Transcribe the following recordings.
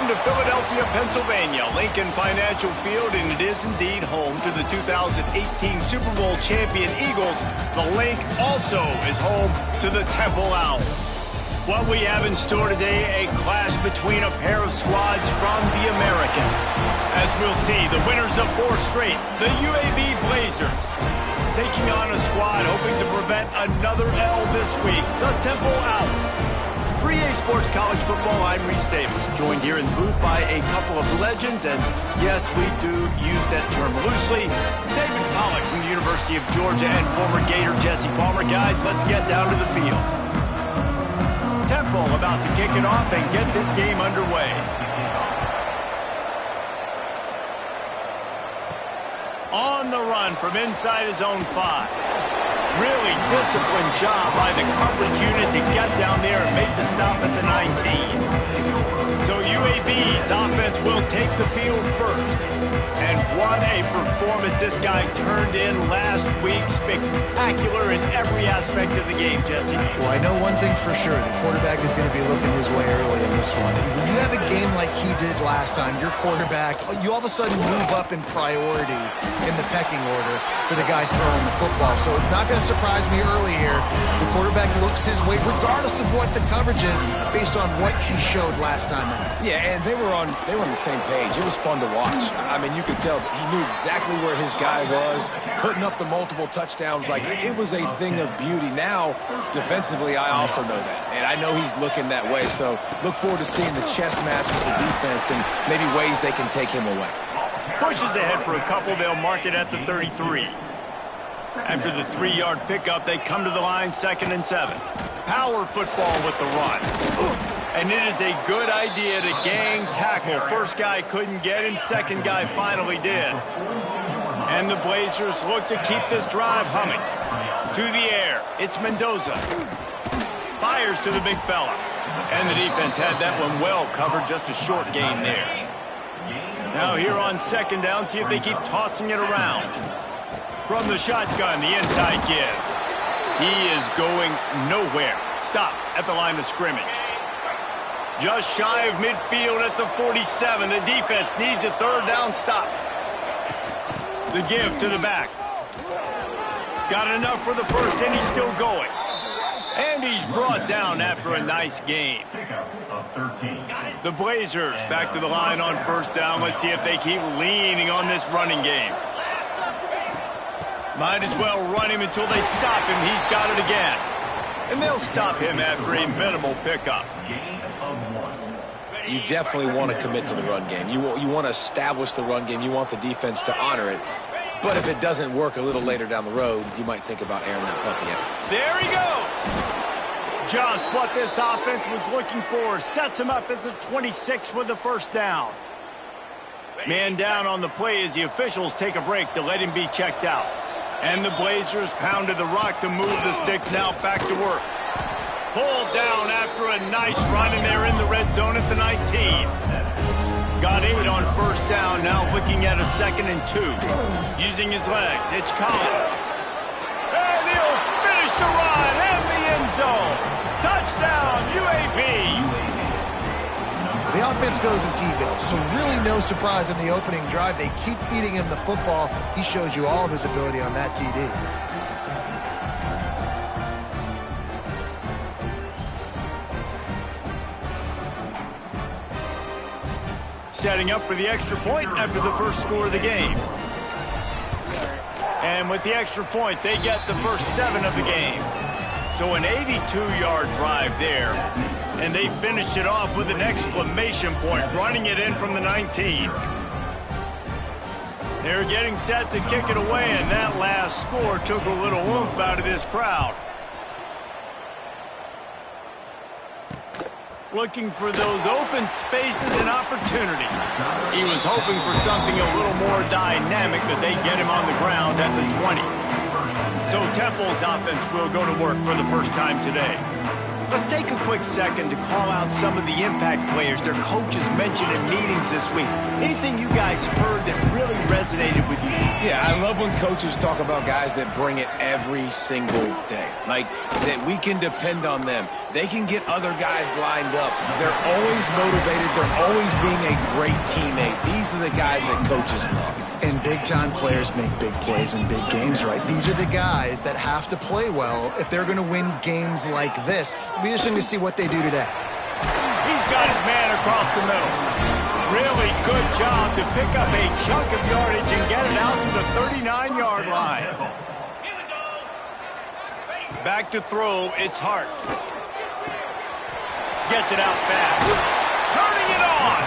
to Philadelphia, Pennsylvania, Lincoln Financial Field, and it is indeed home to the 2018 Super Bowl champion Eagles. The Link also is home to the Temple Owls. What we have in store today, a clash between a pair of squads from the American. As we'll see, the winners of 4 straight, the UAB Blazers, taking on a squad hoping to prevent another L this week, the Temple Owls. For EA Sports College Football, I'm Reese Davis, joined here in the booth by a couple of legends, and yes, we do use that term loosely. David Pollack from the University of Georgia and former Gator Jesse Palmer. Guys, let's get down to the field. Temple about to kick it off and get this game underway. On the run from inside his own 5. Really disciplined job by the coverage unit to get down there and make the stop at the 19. So UAB's offense will take the field first. And what a performance this guy turned in last week. Spectacular in every aspect of the game, Jesse. Well, I know one thing for sure. The quarterback is going to be looking his way early in this one. When you have a game like he did last time, your quarterback, you all of a sudden move up in priority in the pecking order for the guy throwing the football. So it's not going to surprise me early here. The quarterback looks his way, regardless of what the coverage is, based on what he showed last time out. Yeah, and they were on the same page. It was fun to watch. I mean, you could tell that he knew exactly where his guy was, putting up the multiple touchdowns. Like, it was a thing of beauty. Now, defensively, I also know that. And I know he's looking that way. So look forward to seeing the chess match with the defense and maybe ways they can take him away. Pushes ahead for a couple. They'll mark it at the 33. After the 3-yard pickup, they come to the line, 2nd and 7. Power football with the run. And it is a good idea to gang tackle. First guy couldn't get him, second guy finally did. And the Blazers look to keep this drive humming. To the air, it's Mendoza. Fires to the big fella. And the defense had that one well covered, just a short gain there. Now here on 2nd down, see if they keep tossing it around. From the shotgun, the inside give. He is going nowhere. Stop at the line of scrimmage. Just shy of midfield at the 47. The defense needs a 3rd down stop. The give to the back. Got enough for the first, and he's still going. And he's brought down after a nice gain. The Blazers back to the line on 1st down. Let's see if they keep leaning on this running game. Might as well run him until they stop him. He's got it again. And they'll stop him after a minimal pickup. You definitely want to commit to the run game. You want to establish the run game. You want the defense to honor it. But if it doesn't work a little later down the road, you might think about airing that puppy out. There he goes. Just what this offense was looking for. Sets him up at the 26 with the 1st down. Man down on the play as the officials take a break to let him be checked out. And the Blazers pounded the rock to move the sticks. Now back to work. Pulled down after a nice run, and they're in the red zone at the 19. Got 8 on 1st down. Now looking at a 2nd and 2. Using his legs. It's Collins. And he'll finish the run in the end zone. Touchdown, UAB. The offense goes as he goes, so really no surprise in the opening drive. They keep feeding him the football. He showed you all of his ability on that TD. Setting up for the extra point after the first score of the game. And with the extra point, they get the first 7 of the game. So an 82-yard drive there. And they finished it off with an exclamation point, running it in from the 19. They're getting set to kick it away, and that last score took a little oomph out of this crowd. Looking for those open spaces and opportunity. He was hoping for something a little more dynamic, but they get him on the ground at the 20. So Temple's offense will go to work for the first time today. Let's take a quick second to call out some of the impact players their coaches mentioned in meetings this week. Anything you guys heard that really resonated with you? Yeah, I love when coaches talk about guys that bring it every single day. Like, that we can depend on them. They can get other guys lined up. They're always motivated. They're always being a great teammate. These are the guys that coaches love. And big-time players make big plays in big games, right? These are the guys that have to play well if they're going to win games like this. It'll be interesting to see what they do today. He's got his man across the middle. Really good job to pick up a chunk of yardage and get it out to the 39-yard line. Back to throw, it's Hart. Gets it out fast. Turning it on.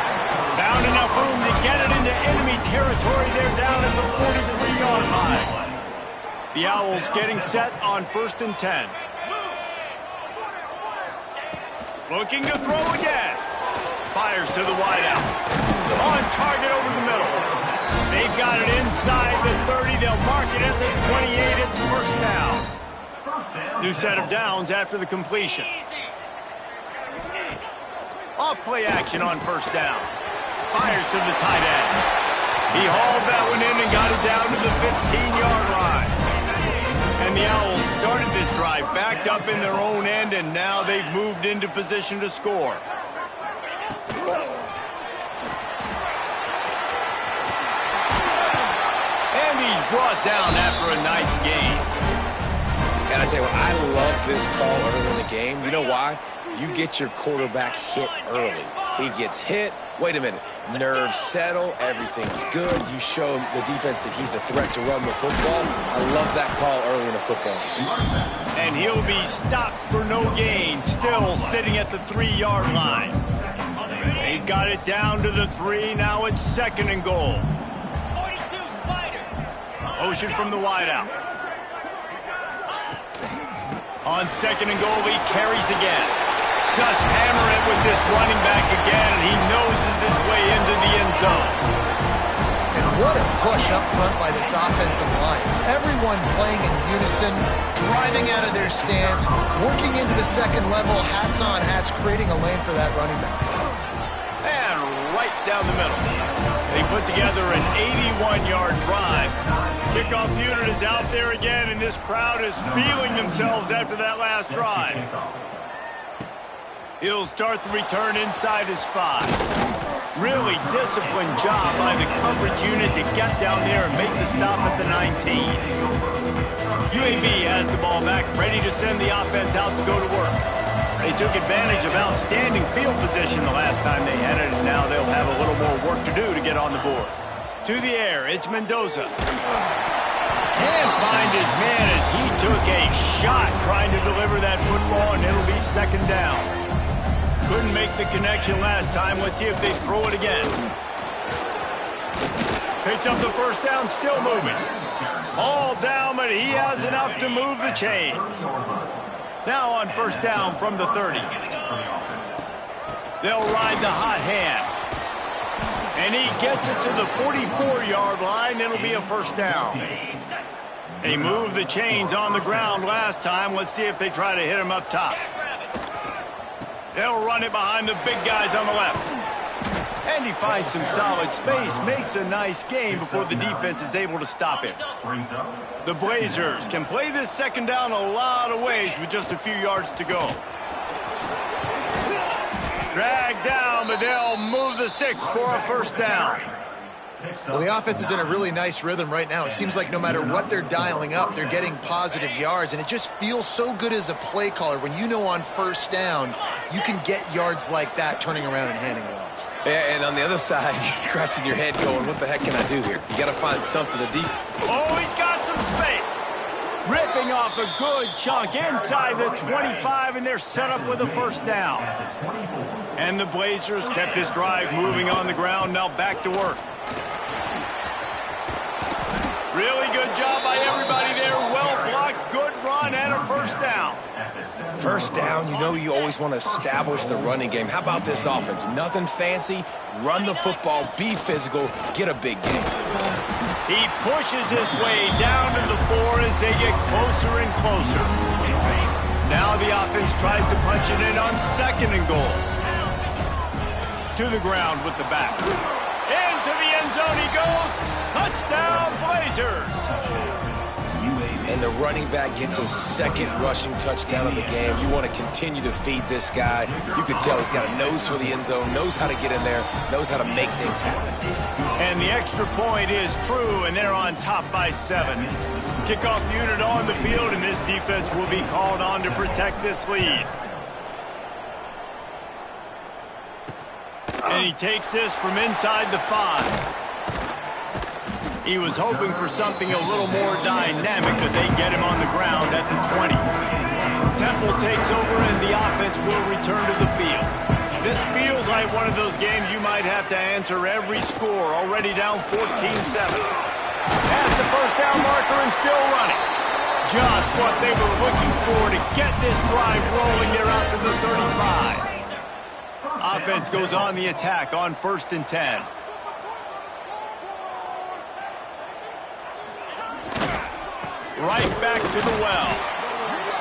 Found enough room to get it into enemy territory. They're down at the 43-yard line. The Owls getting set on 1st and 10. Looking to throw again. Fires to the wideout. On target over the middle. They've got it inside the 30. They'll mark it at the 28. It's first down. New set of downs after the completion. Off-play action on first down. Fires to the tight end. He hauled that one in and got it down to the 15-yard line. And the Owls started this drive backed up in their own end, and now they've moved into position to score. And he's brought down after a nice gain. And I tell you what, I love this call early in the game. You know why? You get your quarterback hit early. He gets hit. Wait a minute. Nerves settle. Everything's good. You show the defense that he's a threat to run the football. I love that call early in the football game. And he'll be stopped for no gain, still sitting at the 3-yard line. They've got it down to the 3. Now it's 2nd and goal. Motion from the wideout. On 2nd and goal, he carries again. Just hammer it with this running back again, and he noses his way into the end zone. And what a push up front by this offensive line. Everyone playing in unison, driving out of their stance, working into the second level, hats on hats, creating a lane for that running back. And right down the middle. They put together an 81-yard drive. Kickoff unit is out there again, and this crowd is feeling themselves after that last drive. He'll start the return inside his 5. Really disciplined job by the coverage unit to get down there and make the stop at the 19. UAB has the ball back, ready to send the offense out to go to work. They took advantage of outstanding field position the last time they had it, and now they'll have a little more work to do to get on the board. To the air, it's Mendoza. Can't find his man as he took a shot trying to deliver that football, and it'll be 2nd down. Couldn't make the connection last time. Let's see if they throw it again. Picks up the first down, still moving. All down, but he has enough to move the chains. Now on first down from the 30. They'll ride the hot hand. And he gets it to the 44-yard line. It'll be a first down. They moved the chains on the ground last time. Let's see if they try to hit him up top. They'll run it behind the big guys on the left. And he finds some solid space, makes a nice game before the defense is able to stop him. The Blazers can play this 2nd down a lot of ways with just a few yards to go. Dragged down, but they'll move the sticks for a first down. Well, the offense is in a really nice rhythm right now. It seems like no matter what they're dialing up, they're getting positive yards, and it just feels so good as a play caller when you know on first down you can get yards like that turning around and handing it off. Yeah, and on the other side, you're scratching your head going, what the heck can I do here? You got to find something to deep. Oh, he's got some space. Ripping off a good chunk inside the 25, and they're set up with a first down. And the Blazers kept this drive moving on the ground, now back to work. Really good job by everybody there. Well blocked, good run, and a first down. First down, you know you always want to establish the running game. How about this offense? Nothing fancy. Run the football, be physical, get a big gain. He pushes his way down to the 4 as they get closer and closer. Now the offense tries to punch it in on 2nd and goal. To the ground with the back. Into the end zone he goes. Touchdown, Blazers. And the running back gets his 2nd rushing touchdown of the game. You want to continue to feed this guy. You can tell he's got a nose for the end zone, knows how to get in there, knows how to make things happen. And the extra point is true, and they're on top by 7. Kickoff unit on the field, and this defense will be called on to protect this lead. And he takes this from inside the 5. He was hoping for something a little more dynamic, but they get him on the ground at the 20. Temple takes over, and the offense will return to the field. This feels like one of those games you might have to answer every score, already down 14-7. Past the first down marker and still running. Just what they were looking for to get this drive rolling there out to the 35. Offense goes on the attack on 1st and 10. Right back to the well.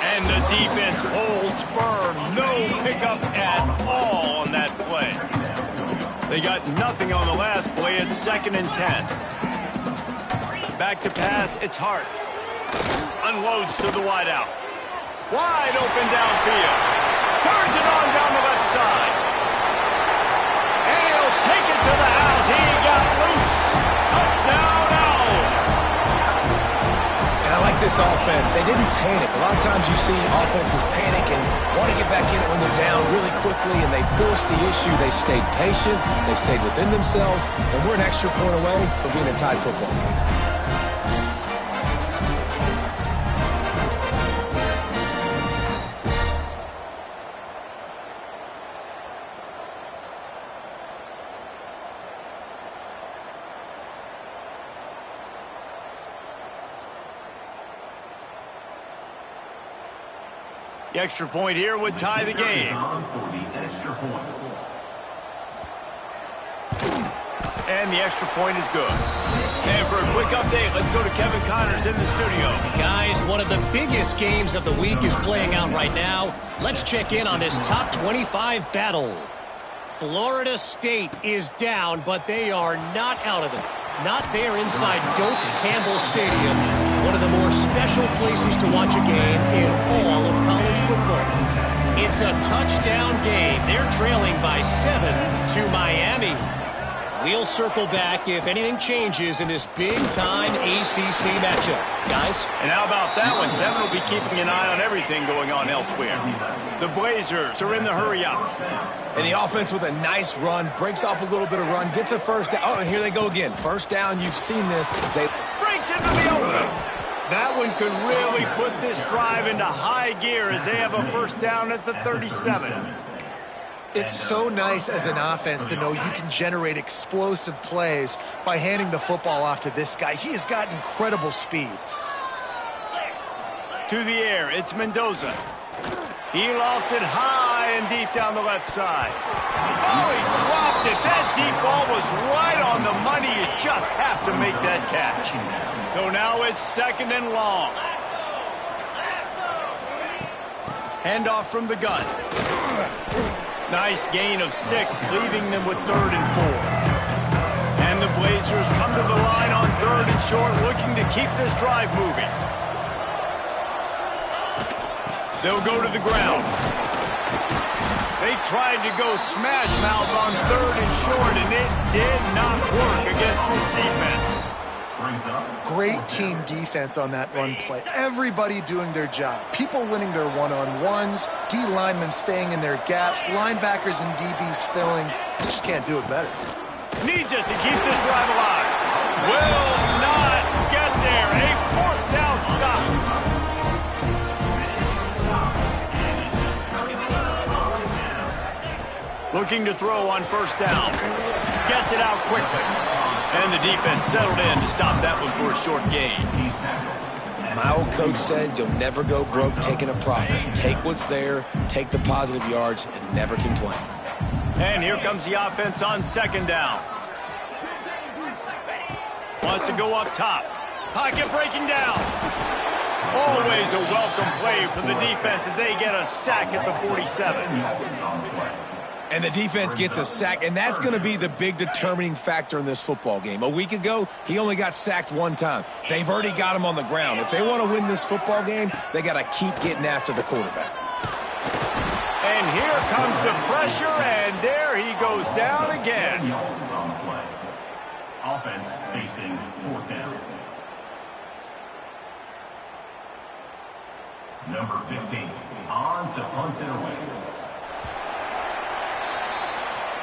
And the defense holds firm. No pickup at all on that play. They got nothing on the last play. It's 2nd and 10. Back to pass. It's Hart. Unloads to the wideout. Wide open downfield. Turns it on down the left side. And he'll take it to the house. He got loose. Touchdown Owls. And I like this offense. They didn't panic. A lot of times you see offenses panic and want to get back in it when they're down really quickly, and they forced the issue. They stayed patient. They stayed within themselves, and we're an extra point away from being a tied football game. The extra point here would tie the game. And the extra point is good. And for a quick update, let's go to Kevin Connors in the studio. Guys, one of the biggest games of the week is playing out right now. Let's check in on this top 25 battle. Florida State is down, but they are not out of it. Not there inside Doak Campbell Stadium, one of the more special places to watch a game in all of college football. It's a touchdown game. They're trailing by 7 to Miami. We'll circle back if anything changes in this big-time ACC matchup. Guys? And how about that one? Kevin will be keeping an eye on everything going on elsewhere. The Blazers are in the hurry-up. And the offense with a nice run, breaks off a little bit of run, gets a first down. Oh, and here they go again. First down, you've seen this. They breaks into the open. That one could really put this drive into high gear as they have a first down at the 37. It's so nice as an offense to know you can generate explosive plays by handing the football off to this guy. He has got incredible speed. To the air, it's Mendoza. He lofts it high and deep down the left side. Oh, he dropped it. That deep ball was right on the money. You just have to make that catch. So now it's 2nd and long. Handoff from the gun. Nice gain of 6, leaving them with 3rd and 4. And the Blazers come to the line on 3rd and short, looking to keep this drive moving. They'll go to the ground. They tried to go smash mouth on 3rd and short, and it did not work against this defense. Great team defense on that run play. Everybody doing their job. People winning their one-on-ones, D linemen staying in their gaps, linebackers and DBs filling. You just can't do it better. Needs it to keep this drive alive. Will not get there. A 4th down stop. Looking to throw on 1st down. Gets it out quickly. And the defense settled in to stop that one for a short gain. My old coach said you'll never go broke taking a profit. Take what's there, take the positive yards, and never complain. And here comes the offense on 2nd down. Wants to go up top. Pocket breaking down. Always a welcome play from the defense as they get a sack at the 47. And the defense gets a sack, and that's going to be the big determining factor in this football game. A week ago, he only got sacked one time. They've already got him on the ground. If they want to win this football game, they got to keep getting after the quarterback. And here comes the pressure, and there he goes down again. Offense facing fourth down. Number 15, on to punt it away.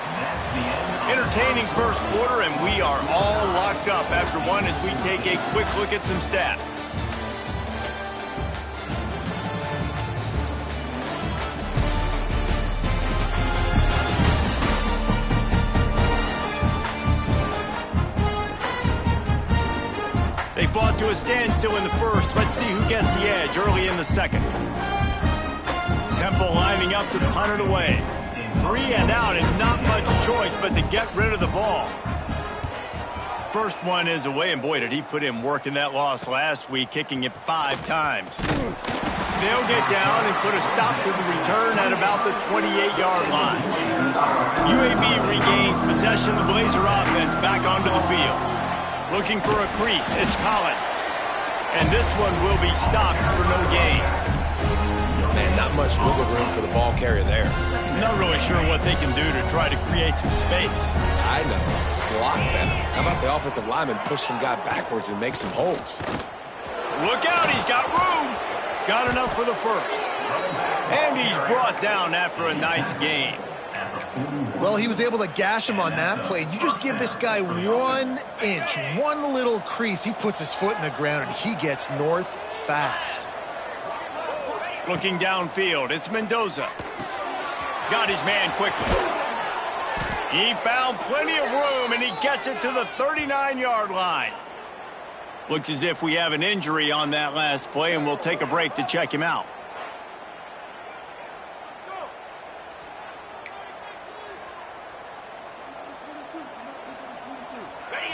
That's the end. Entertaining first quarter, and we are all locked up after one as we take a quick look at some stats. They fought to a standstill in the first. Let's see who gets the edge early in the second. Temple lining up to punt it away. 3 and out, and not much choice but to get rid of the ball. First one is away, and boy, did he put in work in that loss last week, kicking it 5 times. They'll get down and put a stop to the return at about the 28-yard line. UAB regains possession of the Blazer offense back onto the field. Looking for a crease, it's Collins. And this one will be stopped for no gain. Man, not much wiggle room for the ball carrier there. Not really sure what they can do to try to create some space. I know. Block better. How about the offensive lineman push some guy backwards and make some holes? Look out, he's got room. Got enough for the first. And he's brought down after a nice gain. Well, he was able to gash him on that play. You just give this guy 1 inch, one little crease. He puts his foot in the ground, and he gets north fast. Looking downfield, it's Mendoza. Got his man quickly. He found plenty of room, and he gets it to the 39-yard line. Looks as if we have an injury on that last play, and we'll take a break to check him out.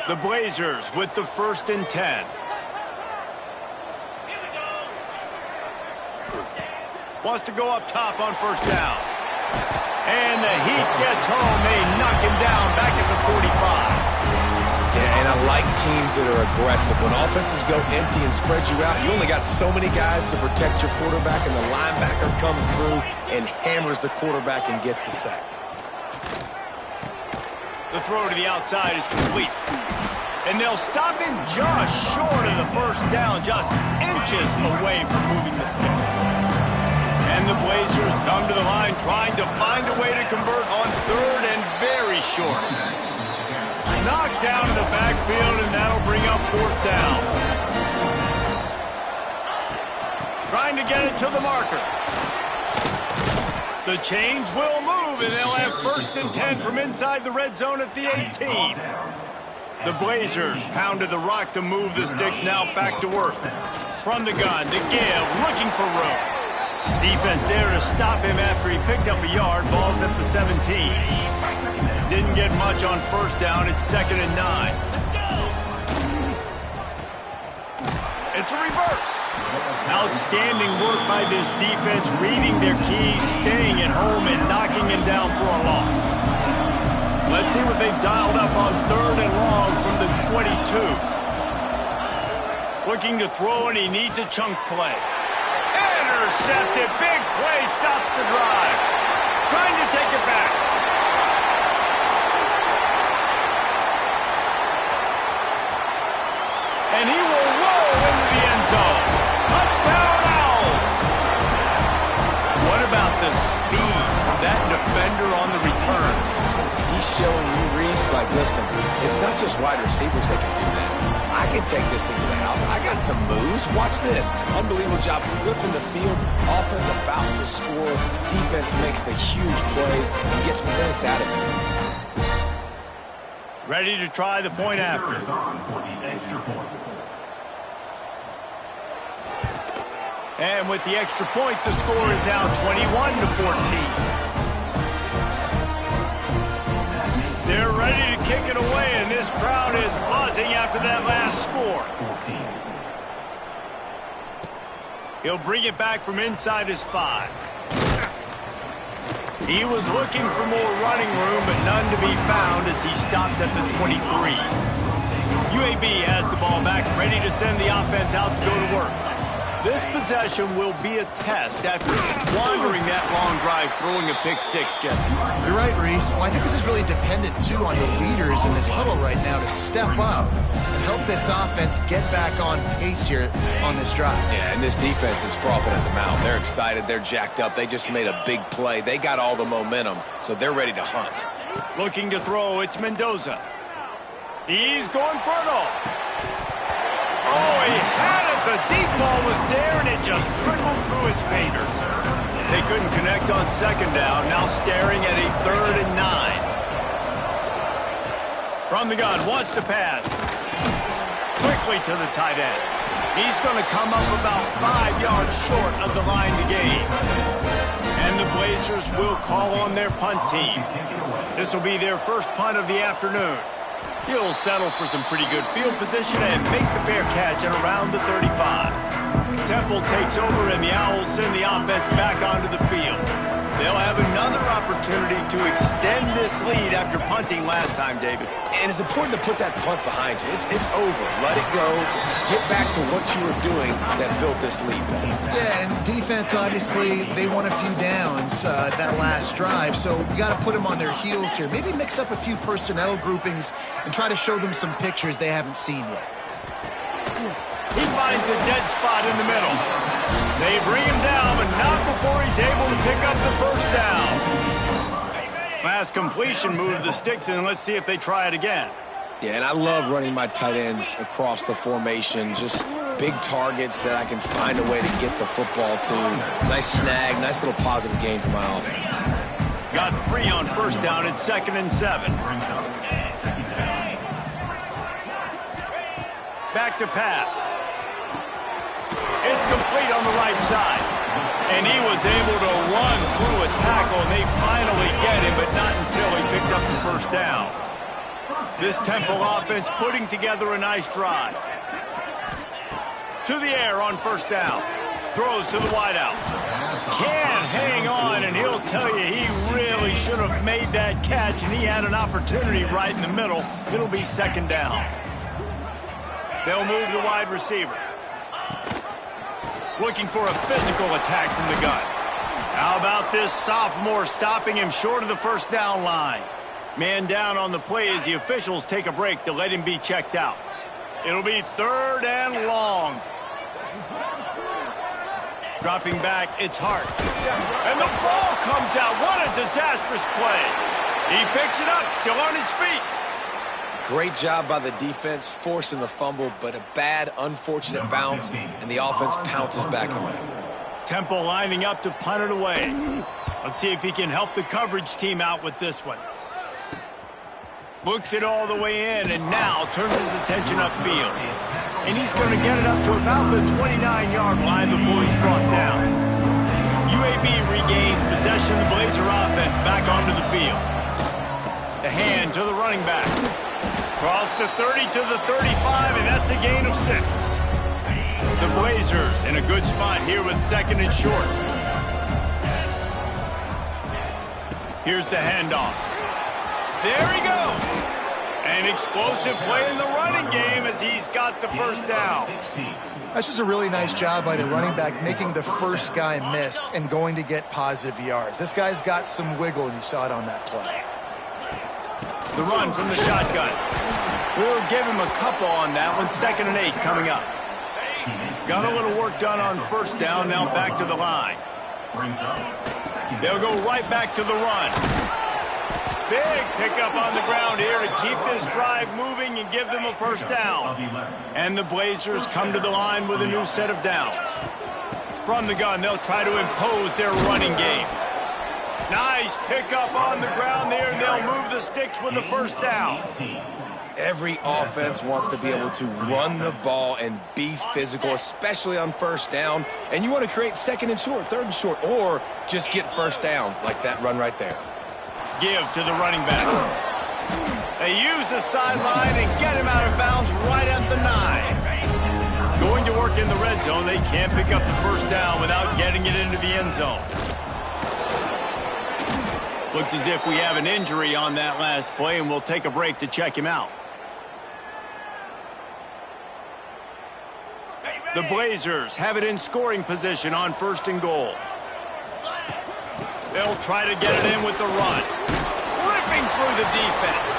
The Blazers with the 1st and 10. Wants to go up top on first down. And the Heat gets home. They knock him down back at the 45. Yeah, and I like teams that are aggressive. When offenses go empty and spread you out, you only got so many guys to protect your quarterback, and the linebacker comes through and hammers the quarterback and gets the sack. The throw to the outside is complete. And they'll stop him just short of the first down, just inches away from moving the sticks. And the Blazers come to the line trying to find a way to convert on 3rd and very short. Knocked down in the backfield, and that'll bring up 4th down. Trying to get it to the marker. The chains will move, and they'll have 1st and 10 from inside the red zone at the 18. The Blazers pounded the rock to move the sticks, now back to work. From the gun to give, looking for room. Defense there to stop him after he picked up a yard. Ball's at the 17. Didn't get much on first down. It's 2nd and 9. It's a reverse. Outstanding work by this defense, reading their keys, staying at home, and knocking him down for a loss. Let's see what they've dialed up on 3rd and long from the 22. Looking to throw, and he needs a chunk play. Intercepted. Big play stops the drive. Trying to take it back. And he will roll into the end zone. Touchdown, Owls. What about the speed from that defender on the return? He's showing you, Reese, like, listen, it's not just wide receivers that can do that. I can take this thing to the house. I got some moves. Watch this. Unbelievable job flipping the field. Offense about to score. Defense makes the huge plays and gets points out of it. Ready to try the point after. And with the extra point, the score is now 21-14. They're ready to kick it away, and this crowd is buzzing after that last score. He'll bring it back from inside his 5. He was looking for more running room, but none to be found as he stopped at the 23. UAB has the ball back, ready to send the offense out to go to work. This possession will be a test after squandering that long drive, throwing a pick 6, Jesse. You're right, Reese. Well, I think this is really dependent, too, on the leaders in this huddle right now to step up and help this offense get back on pace here on this drive. Yeah, and this defense is frothing at the mouth. They're excited. They're jacked up. They just made a big play. They got all the momentum, so they're ready to hunt. Looking to throw, it's Mendoza. He's going for it all. Oh, he had it. The deep ball was there, and it just trickled through his fingers. They couldn't connect on second down. Now staring at a 3rd and 9. From the gun, wants to pass. Quickly to the tight end. He's going to come up about 5 yards short of the line to gain. And the Blazers will call on their punt team. This will be their first punt of the afternoon. He'll settle for some pretty good field position and make the fair catch at around the 35. Temple takes over, and the Owls send the offense back onto the field. They'll have another opportunity to extend this lead after punting last time, David. And it's important to put that punt behind you. It's over. Let it go. Get back to what you were doing that built this lead, though. Yeah, and defense, obviously, they won a few downs that last drive, so you got to put them on their heels here. Maybe mix up a few personnel groupings and try to show them some pictures they haven't seen yet. He finds a dead spot in the middle. They bring him down, but not before he's able to pick up the first down. Last completion moved the sticks, and let's see if they try it again. Yeah, and I love running my tight ends across the formation. Just big targets that I can find a way to get the football to. Nice snag, nice little positive gain for my offense. Got 3 on first down at 2nd and 7. Back to pass. It's complete on the right side. And he was able to run through a tackle, and they finally get him, but not until he picks up the first down. This Temple offense putting together a nice drive. To the air on first down. Throws to the wideout. Can't hang on, and he'll tell you he really should have made that catch, and he had an opportunity right in the middle. It'll be 2nd down. They'll move the wide receiver. Looking for a physical attack from the gun. How about this sophomore stopping him short of the first down line? Man down on the play as the officials take a break to let him be checked out. It'll be 3rd and long. Dropping back, it's Hart. And the ball comes out. What a disastrous play. He picks it up, still on his feet. Great job by the defense, forcing the fumble, but a bad, unfortunate bounce, and the offense pounces back on it. Temple lining up to punt it away. Let's see if he can help the coverage team out with this one. Looks it all the way in, and now turns his attention upfield. And he's going to get it up to about the 29-yard line before he's brought down. UAB regains possession of the Blazer offense back onto the field. The hand to the running back. Across the 30 to the 35, and that's a gain of 6. The Blazers in a good spot here with 2nd and short. Here's the handoff. There he goes. An explosive play in the running game as he's got the first down. That's just a really nice job by the running back, making the first guy miss and going to get positive yards. This guy's got some wiggle, and you saw it on that play. The run from the shotgun. We'll give him a couple on that one. 2nd and 8 coming up. Got a little work done on first down. Now back to the line. They'll go right back to the run. Big pickup on the ground here to keep this drive moving and give them a first down. And the Blazers come to the line with a new set of downs. From the gun, they'll try to impose their running game. Nice pickup on the ground there, and they'll move the sticks with the first down. Every offense wants to be able to run the ball and be physical, especially on first down. And you want to create 2nd and short, 3rd and short, or just get first downs like that run right there. Give to the running back. They use the sideline and get him out of bounds right at the 9. Going to work it in the red zone, they can't pick up the first down without getting it into the end zone. Looks as if we have an injury on that last play, and we'll take a break to check him out. The Blazers have it in scoring position on 1st and goal. They'll try to get it in with the run. Ripping through the defense.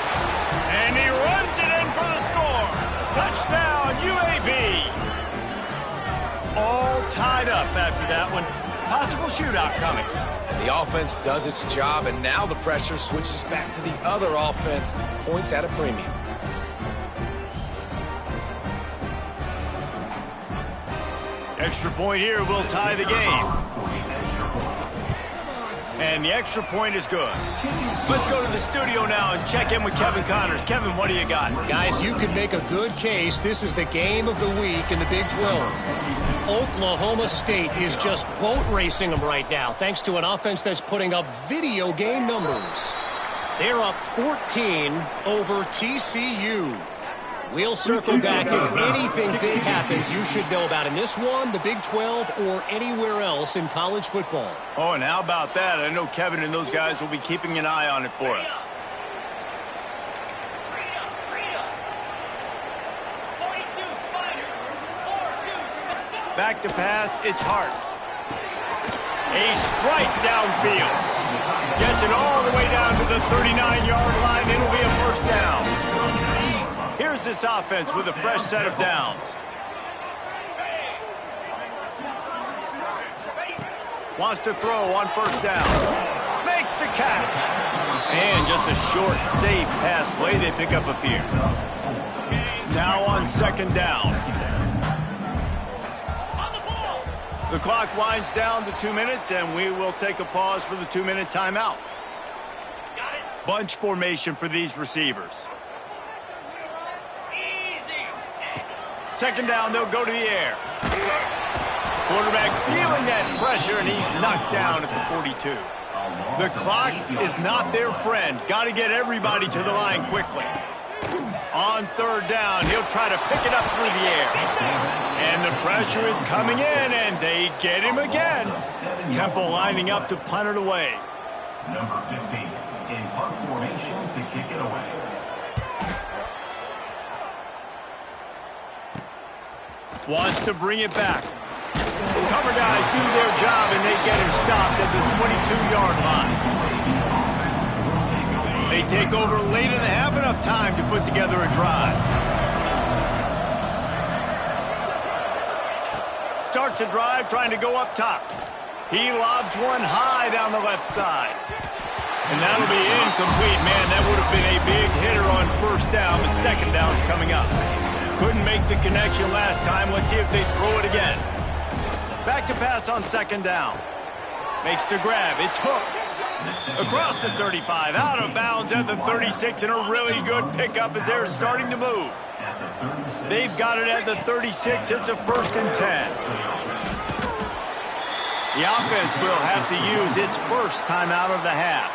And he runs it in for the score. Touchdown, UAB. All tied up after that one. Possible shootout coming. And the offense does its job, and now the pressure switches back to the other offense. Points at a premium. Extra point here will tie the game. And the extra point is good. Let's go to the studio now and check in with Kevin Connors. Kevin, what do you got? Guys, you could make a good case. This is the game of the week in the Big 12. Oklahoma State is just boat racing them right now, thanks to an offense that's putting up video game numbers. They're up 14 over TCU. We'll circle back if anything big happens you should know about in this one, the Big 12, or anywhere else in college football. Oh, and how about that? I know Kevin and those guys will be keeping an eye on it for us. Back to pass, it's Hart. A strike downfield. Gets it all the way down to the 39-yard line. It'll be a first down. Here's this offense with a fresh set of downs. Wants to throw on first down. Makes the catch. And just a short, safe pass play. They pick up a few. Now on 2nd down. The clock winds down to 2 minutes, and we will take a pause for the 2-minute timeout. Bunch formation for these receivers. 2nd down, they'll go to the air. Quarterback feeling that pressure, and he's knocked down at the 42. The clock is not their friend. Got to get everybody to the line quickly. On 3rd down, he'll try to pick it up through the air. And the pressure is coming in, and they get him again. Temple lining up to punt it away. Number 15 in punt formation to kick it away. Wants to bring it back. Cover guys do their job, and they get him stopped at the 22-yard line. They take over late and have enough time to put together a drive. Starts a drive trying to go up top. He lobs one high down the left side. And that'll be incomplete. Man, that would have been a big hitter on 1st down, but 2nd down's coming up. Couldn't make the connection last time. Let's see if they throw it again. Back to pass on 2nd down. Makes the grab. It's hooked. Across the 35. Out of bounds at the 36. And a really good pickup as they're starting to move. They've got it at the 36. It's a 1st and 10. The offense will have to use its first timeout of the half.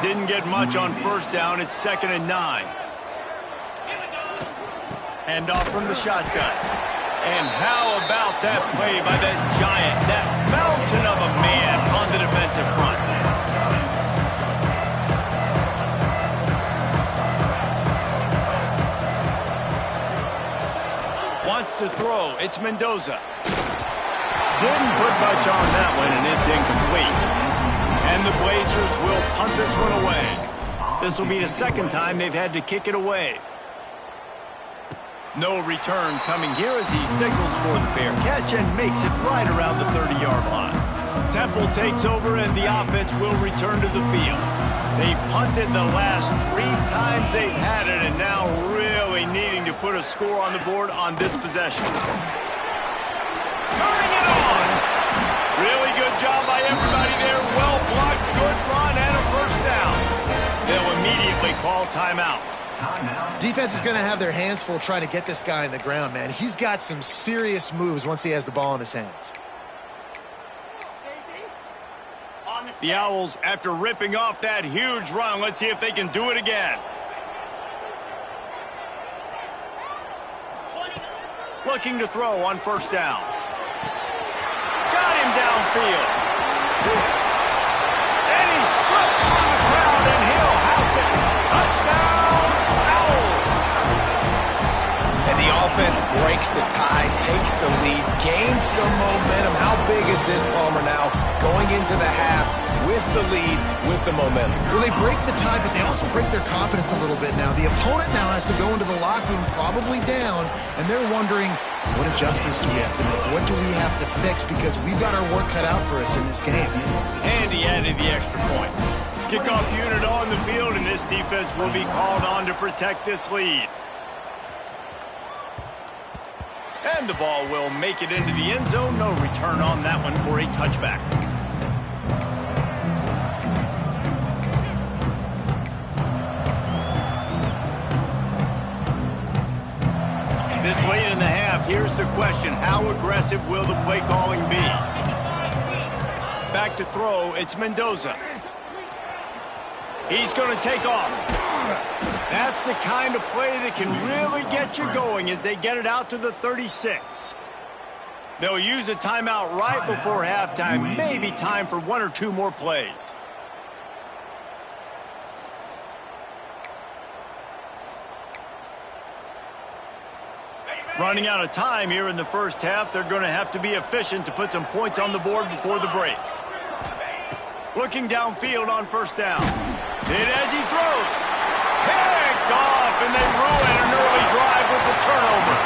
Didn't get much on 1st down. It's 2nd and 9. Hand off from the shotgun. And how about that play by that giant, that mountain of a man on the defensive front? Wants to throw. It's Mendoza. Didn't put much on that one, and it's incomplete. And the Blazers will punt this one away. This will be the 2nd time they've had to kick it away. No return coming here as he signals for the fair catch and makes it right around the 30-yard line. Temple takes over and the offense will return to the field. They've punted the last 3 times they've had it, and now really needing to put a score on the board on this possession. Turning it on! Really good job by everybody there. Well blocked, good run, and a 1st down. They'll immediately call timeout. Defense is going to have their hands full trying to get this guy on the ground, man. He's got some serious moves once he has the ball in his hands. The Owls, after ripping off that huge run, let's see if they can do it again. Looking to throw on first down. Got him downfield. And he slipped through the crowd, and he'll house it. Touchdown, Owls. And the offense breaks the tie, takes the lead, gains some momentum. How big is this, Palmer, now? Going into the half with the lead, with the momentum. Well, they break the tie, but they also break their confidence a little bit now. The opponent now has to go into the locker room probably down, and they're wondering, what adjustments do we have to make? What do we have to fix? Because we've got our work cut out for us in this game. And he added the extra point. Kickoff unit on the field, and this defense will be called on to protect this lead. And the ball will make it into the end zone. No return on that one for a touchback. This late in the half, here's the question. How aggressive will the play calling be? Back to throw, it's Mendoza. He's going to take off. That's the kind of play that can really get you going as they get it out to the 36. They'll use a timeout right before halftime. Maybe time for one or two more plays. Running out of time here in the first half. They're going to have to be efficient to put some points on the board before the break. Looking downfield on first down. And as he throws, picked off, and they ruin an early drive with the turnover.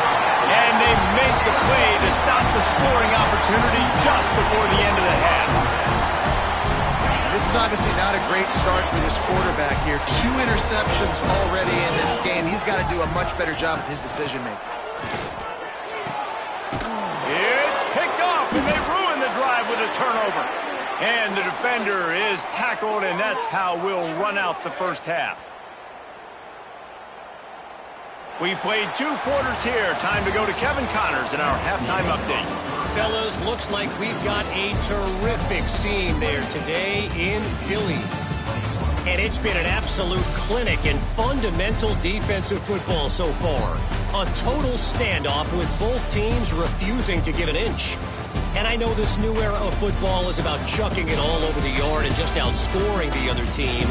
And they make the play to stop the scoring opportunity just before the end of the half. This is obviously not a great start for this quarterback here. 2 interceptions already in this game. He's got to do a much better job with his decision-making. It's picked off, and they ruin the drive with a turnover. And the defender is tackled, and that's how we'll run out the first half. We've played 2 quarters here. Time to go to Kevin Connors in our halftime update. Fellas, looks like we've got a terrific scene there today in Philly. And it's been an absolute clinic in fundamental defensive football so far. A total standoff with both teams refusing to give an inch. And I know this new era of football is about chucking it all over the yard and just outscoring the other team.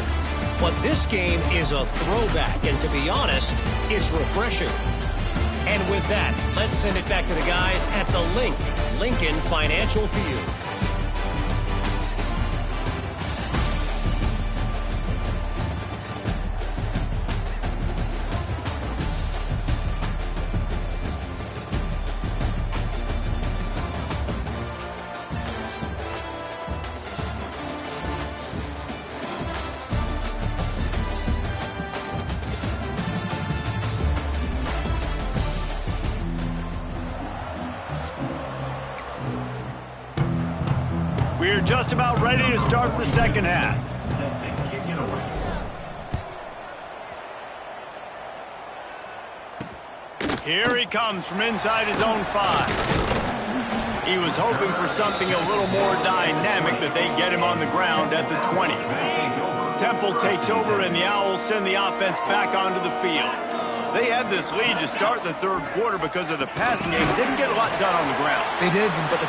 But this game is a throwback, and to be honest, it's refreshing. And with that, let's send it back to the guys at the Lincoln Financial Field. We're just about ready to start the second half. Here he comes from inside his own 5. He was hoping for something a little more dynamic, but they get him on the ground at the 20. Temple takes over, and the Owls send the offense back onto the field. They had this lead to start the third quarter because of the passing game. Didn't get a lot done on the ground. They did, but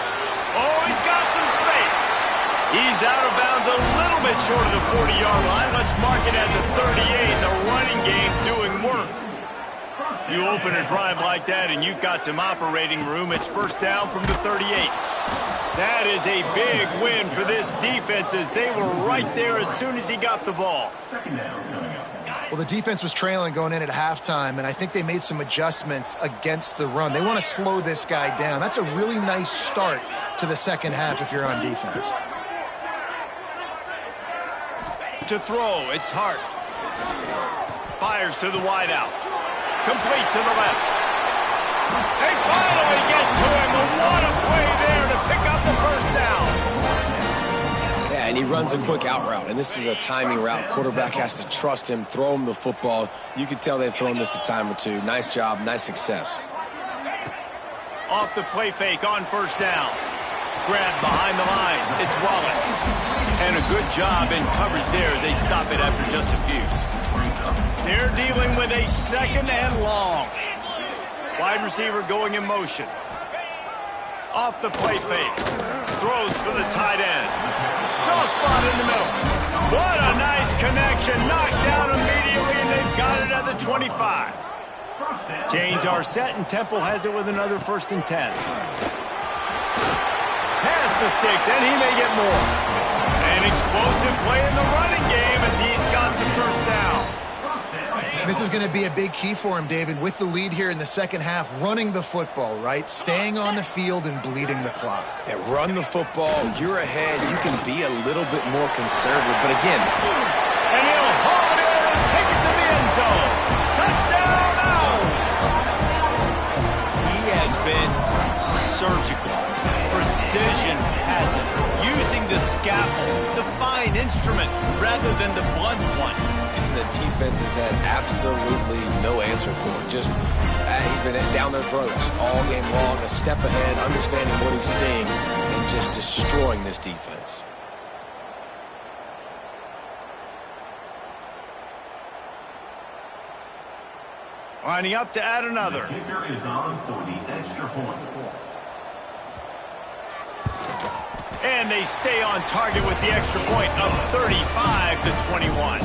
Oh, he's got some space. He's out of bounds a little bit short of the 40-yard line. Let's mark it at the 38. The running game doing work. You open a drive like that and you've got some operating room. It's first down from the 38. That is a big win for this defense as they were right there as soon as he got the ball. Well, the defense was trailing going in at halftime, and I think they made some adjustments against the run. They want to slow this guy down. That's a really nice start to the second half if you're on defense. To throw, it's Hart. Fires to the wideout. Complete to the left. They finally get to him, and what a play there to pick up the first down. Yeah, and he runs a quick out route, and this is a timing route. Quarterback has to trust him, throw him the football. You can tell they've thrown this a time or two. Nice job, nice success. Off the play fake on first down. Grab behind the line. It's Wallace. And a good job in coverage there as they stop it after just a few. They're dealing with a second and long. Wide wide receiver going in motion. Off the play fake. Throws for the tight end. Soft spot in the middle. What a nice connection. Knocked down immediately, and they've got it at the 25. Chains are set, and Temple has it with another 1st and 10. Pass the sticks, and he may get more. An explosive play in the running game as he's got the 1st down. This is going to be a big key for him, David, with the lead here in the second half, running the football, right? Staying on the field and bleeding the clock. Yeah, run the football. You're ahead. You can be a little bit more conservative. But again, and he'll haul it in and take it to the end zone. Touchdown now. He has been surgical. Precision passes, using the scalpel, the fine instrument, rather than the blunt one. the defense has had absolutely no answer for him. Just, he's been down their throats all game long, a step ahead, understanding what he's seeing, and just destroying this defense. Lining up to add another. The kicker is on for the extra point. And they stay on target with the extra point of 35-21.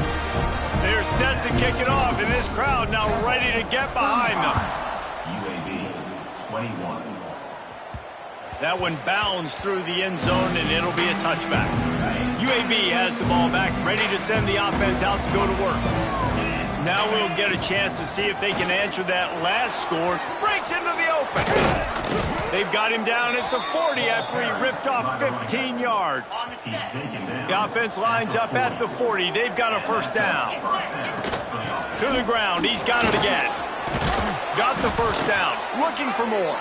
They're set to kick it off, and this crowd now ready to get behind them. UAB 21. That one bounds through the end zone, and it'll be a touchback. UAB has the ball back, ready to send the offense out to go to work. Now we'll get a chance to see if they can answer that last score. Breaks into the open. They've got him down at the 40 after he ripped off 15 yards. The offense lines up at the 40. They've got a first down. To the ground. He's got it again. Got the first down. Looking for more.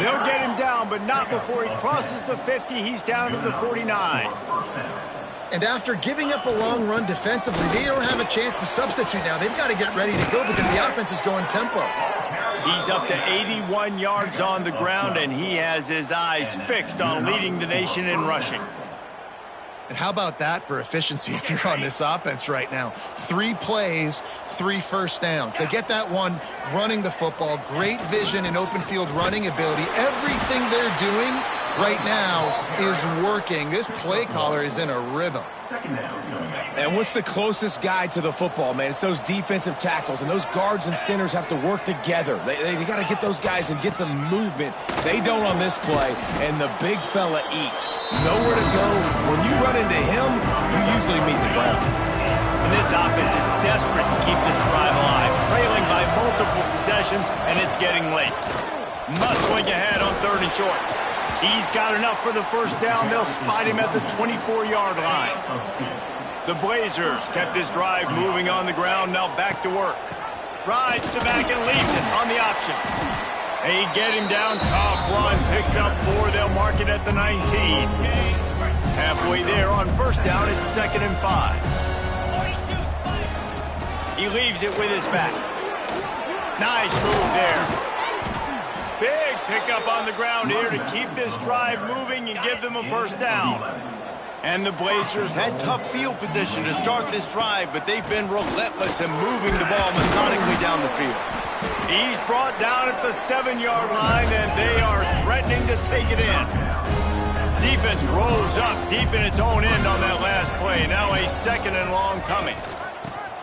They'll get him down, but not before he crosses the 50. He's down to the 49. And after giving up a long run defensively, they don't have a chance to substitute now. They've got to get ready to go because the offense is going tempo. He's up to 81 yards on the ground, and he has his eyes fixed on leading the nation in rushing. And how about that for efficiency if you're on this offense right now? 3 plays, 3 first downs. They get that one running the football, great vision and open field running ability. Everything they're doing right now is working. This play caller is in a rhythm. And what's the closest guy to the football, man? It's those defensive tackles, and those guards and centers have to work together. They got to get those guys and get some movement. They don't on this play, and the big fella eats. Nowhere to go. When you run into him, you usually meet the ground. And this offense is desperate to keep this drive alive, trailing by multiple possessions, and it's getting late. Muscling ahead on 3rd and short. He's got enough for the first down. They'll spot him at the 24-yard line. The Blazers kept this drive moving on the ground, now back to work. Rides the back and leaves it on the option. They get him down, tough run, picks up 4. They'll mark it at the 19. Halfway there on first down, it's 2nd and 5. He leaves it with his back. Nice move there. Big pickup on the ground here to keep this drive moving and give them a first down. And the Blazers had tough field position to start this drive, but they've been relentless in moving the ball methodically down the field. He's brought down at the 7-yard line, and they are threatening to take it in. Defense rolls up deep in its own end on that last play. Now a 2nd and long coming.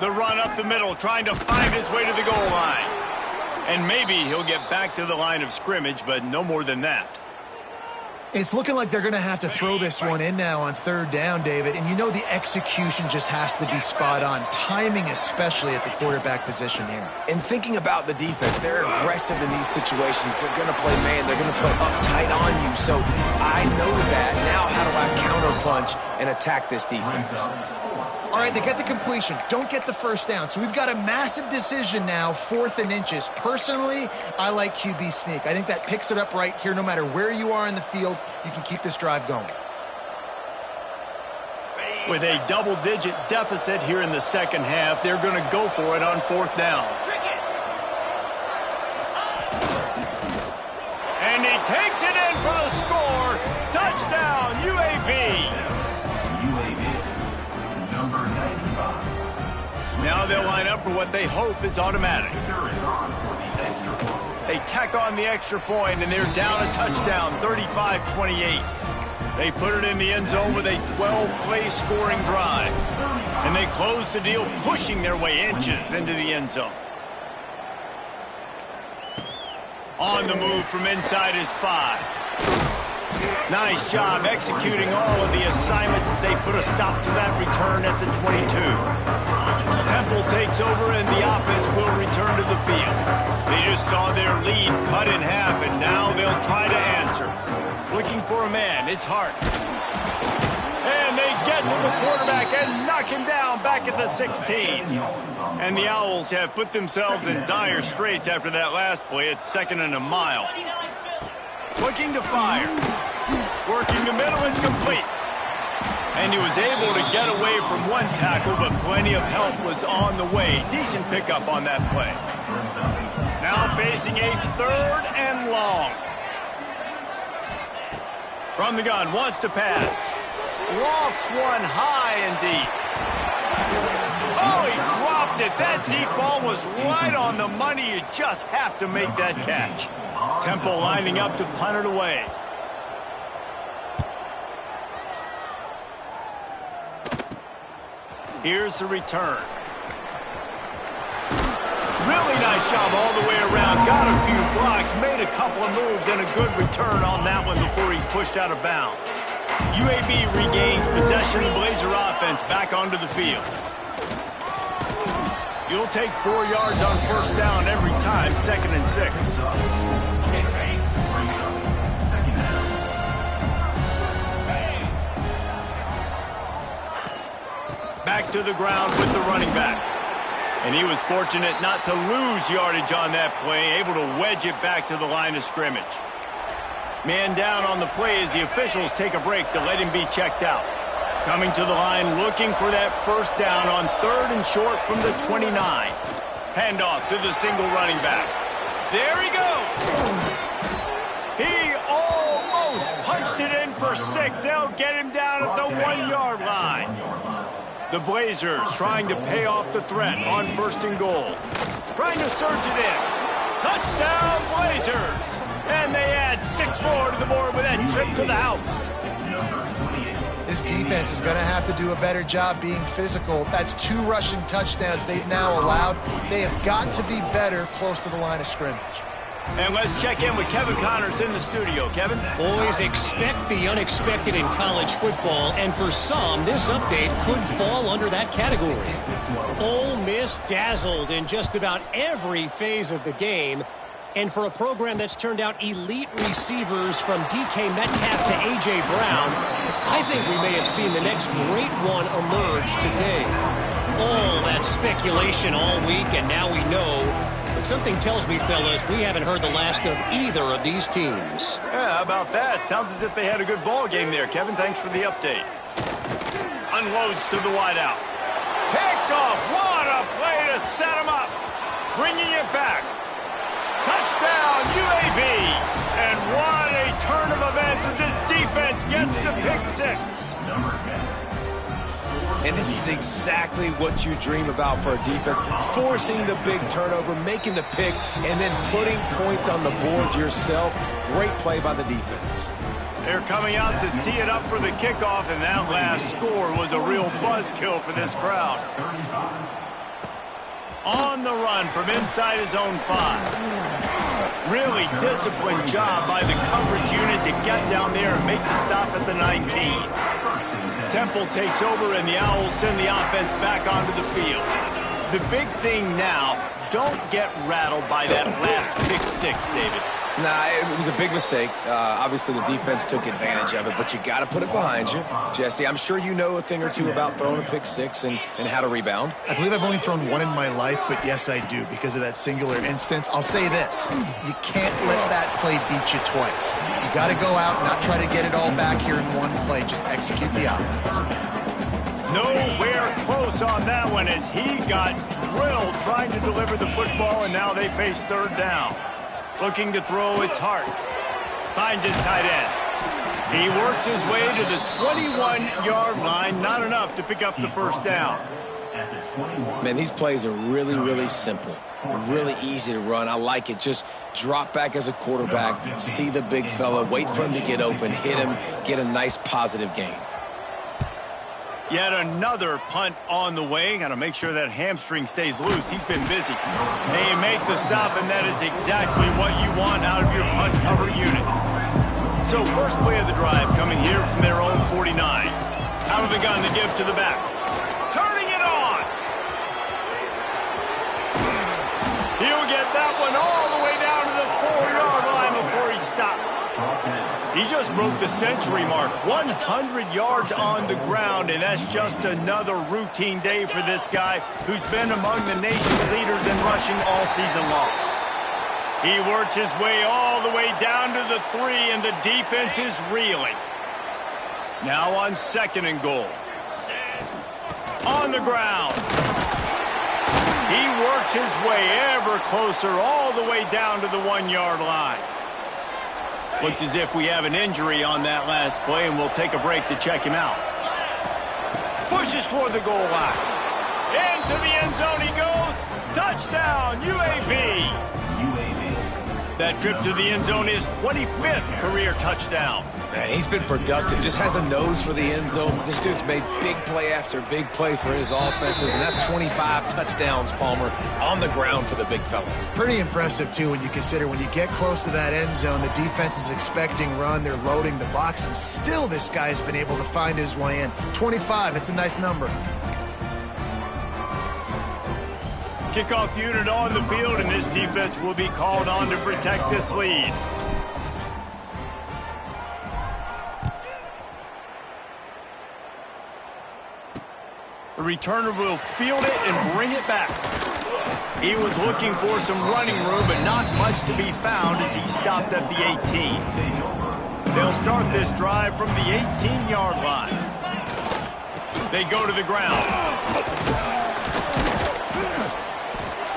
The run up the middle, trying to find his way to the goal line. And maybe he'll get back to the line of scrimmage, but no more than that. It's looking like they're going to have to throw this one in now on 3rd down, David. And you know the execution just has to be spot on. Timing especially at the quarterback position here. And thinking about the defense, they're aggressive in these situations. They're going to play man. They're going to play uptight on you. So I know that. Now how do I counterpunch and attack this defense? All right, they get the completion. Don't get the first down. So we've got a massive decision now, 4th and inches. Personally, I like QB sneak. I think that picks it up right here. No matter where you are in the field, you can keep this drive going. With a double-digit deficit here in the second half, they're going to go for it on 4th down. And he takes it in for the score. Touchdown, UAB. Now they'll line up for what they hope is automatic. tack on the extra point, and they're down a touchdown, 35-28. They put it in the end zone with a 12-play scoring drive. And they close the deal, pushing their way inches into the end zone. On the move from inside his 5. Nice job executing all of the assignments as they put a stop to that return at the 22. Temple takes over and the offense will return to the field. They just saw their lead cut in half and now they'll try to answer. Looking for a man, it's Hart. And they get to the quarterback and knock him down back at the 16. And the Owls have put themselves in dire straits after that last play. It's 2nd and a mile. Looking to fire. Working the middle, it's complete. And he was able to get away from one tackle, but plenty of help was on the way. Decent pickup on that play. Now facing a 3rd and long. From the gun, wants to pass. Lofts one high and deep. Oh, he dropped it. That deep ball was right on the money. You just have to make that catch. Temple lining up to punt it away. Here's the return. Really nice job all the way around. Got a few blocks, made a couple of moves, and a good return on that one before he's pushed out of bounds. UAB regains possession of the Blazer offense back onto the field. You'll take 4 yards on 1st down every time, 2nd and 6. Back to the ground with the running back. And he was fortunate not to lose yardage on that play, able to wedge it back to the line of scrimmage. Man down on the play as the officials take a break to let him be checked out. Coming to the line, looking for that 1st down on 3rd and short from the 29. Handoff to the single running back. There he goes. He almost punched it in for 6. They'll get him down at the 1-yard line. The Blazers trying to pay off the threat on 1st and goal. Trying to surge it in. Touchdown Blazers! And they add 6 more to the board with that trip to the house. This defense is going to have to do a better job being physical. That's 2 rushing touchdowns they've now allowed. They have got to be better close to the line of scrimmage. And let's check in with Kevin Connors in the studio. Kevin? Boys, expect the unexpected in college football, and for some, this update could fall under that category. Ole Miss dazzled in just about every phase of the game, and for a program that's turned out elite receivers from DK Metcalf to A.J. Brown, I think we may have seen the next great one emerge today. All that speculation all week, and now we know. But something tells me, fellas, we haven't heard the last of either of these teams. Yeah, how about that? Sounds as if they had a good ball game there. Kevin, thanks for the update. Unloads to the wideout. Picked off. What a play to set him up. Bringing it back. Touchdown, UAB. And what a turn of events as this defense gets the pick 6. And this is exactly what you dream about for a defense. Forcing the big turnover, making the pick, and then putting points on the board yourself. Great play by the defense. They're coming out to tee it up for the kickoff, and that last score was a real buzzkill for this crowd. On the run from inside his own 5. Really disciplined job by the coverage unit to get down there and make the stop at the 19. Temple takes over, and the Owls send the offense back onto the field. The big thing now, don't get rattled by that last pick 6, David. Nah, it was a big mistake. Obviously, the defense took advantage of it, but you got to put it behind you. Jesse, I'm sure you know a thing or two about throwing a pick 6 and how to rebound. I believe I've only thrown 1 in my life, but yes, I do because of that singular instance. I'll say this. You can't let that play beat you twice. You got to go out and not try to get it all back here in one play. Just execute the offense. Nowhere close on that one as he got drilled trying to deliver the football, and now they face 3rd down. Looking to throw, it's Hart. Finds his tight end. He works his way to the 21-yard line. Not enough to pick up the 1st down. at the 21. Man, these plays are really, really simple. They're really easy to run. I like it. Just drop back as a quarterback, see the big fella, wait for him to get open, hit him, get a nice positive gain. Yet another punt on the way. Got to make sure that hamstring stays loose. He's been busy. They make the stop, and that is exactly what you want out of your punt cover unit. So first play of the drive coming here from their own 49. Out of the gun to give to the back. Turning it on. He'll get that one all the way down to the 4-yard line before he stopped. He just broke the century mark, 100 yards on the ground, and that's just another routine day for this guy who's been among the nation's leaders in rushing all season long. He works his way all the way down to the 3, and the defense is reeling. Now on 2nd and goal. On the ground. He works his way ever closer all the way down to the 1-yard line. Looks as if we have an injury on that last play, and we'll take a break to check him out. Pushes toward the goal line. Into the end zone he goes. Touchdown, UAB. That trip to the end zone is 25th career touchdown. Man, he's been productive. Just has a nose for the end zone. This dude's made big play after big play for his offenses, and that's 25 touchdowns, Palmer, on the ground for the big fella. Pretty impressive, too, when you consider when you get close to that end zone, the defense is expecting run, they're loading the box, and still this guy's been able to find his way in. 25, it's a nice number. Kickoff unit on the field, and this defense will be called on to protect this lead. The returner will field it and bring it back. He was looking for some running room, but not much to be found as he stopped at the 18. They'll start this drive from the 18-yard line. They go to the ground.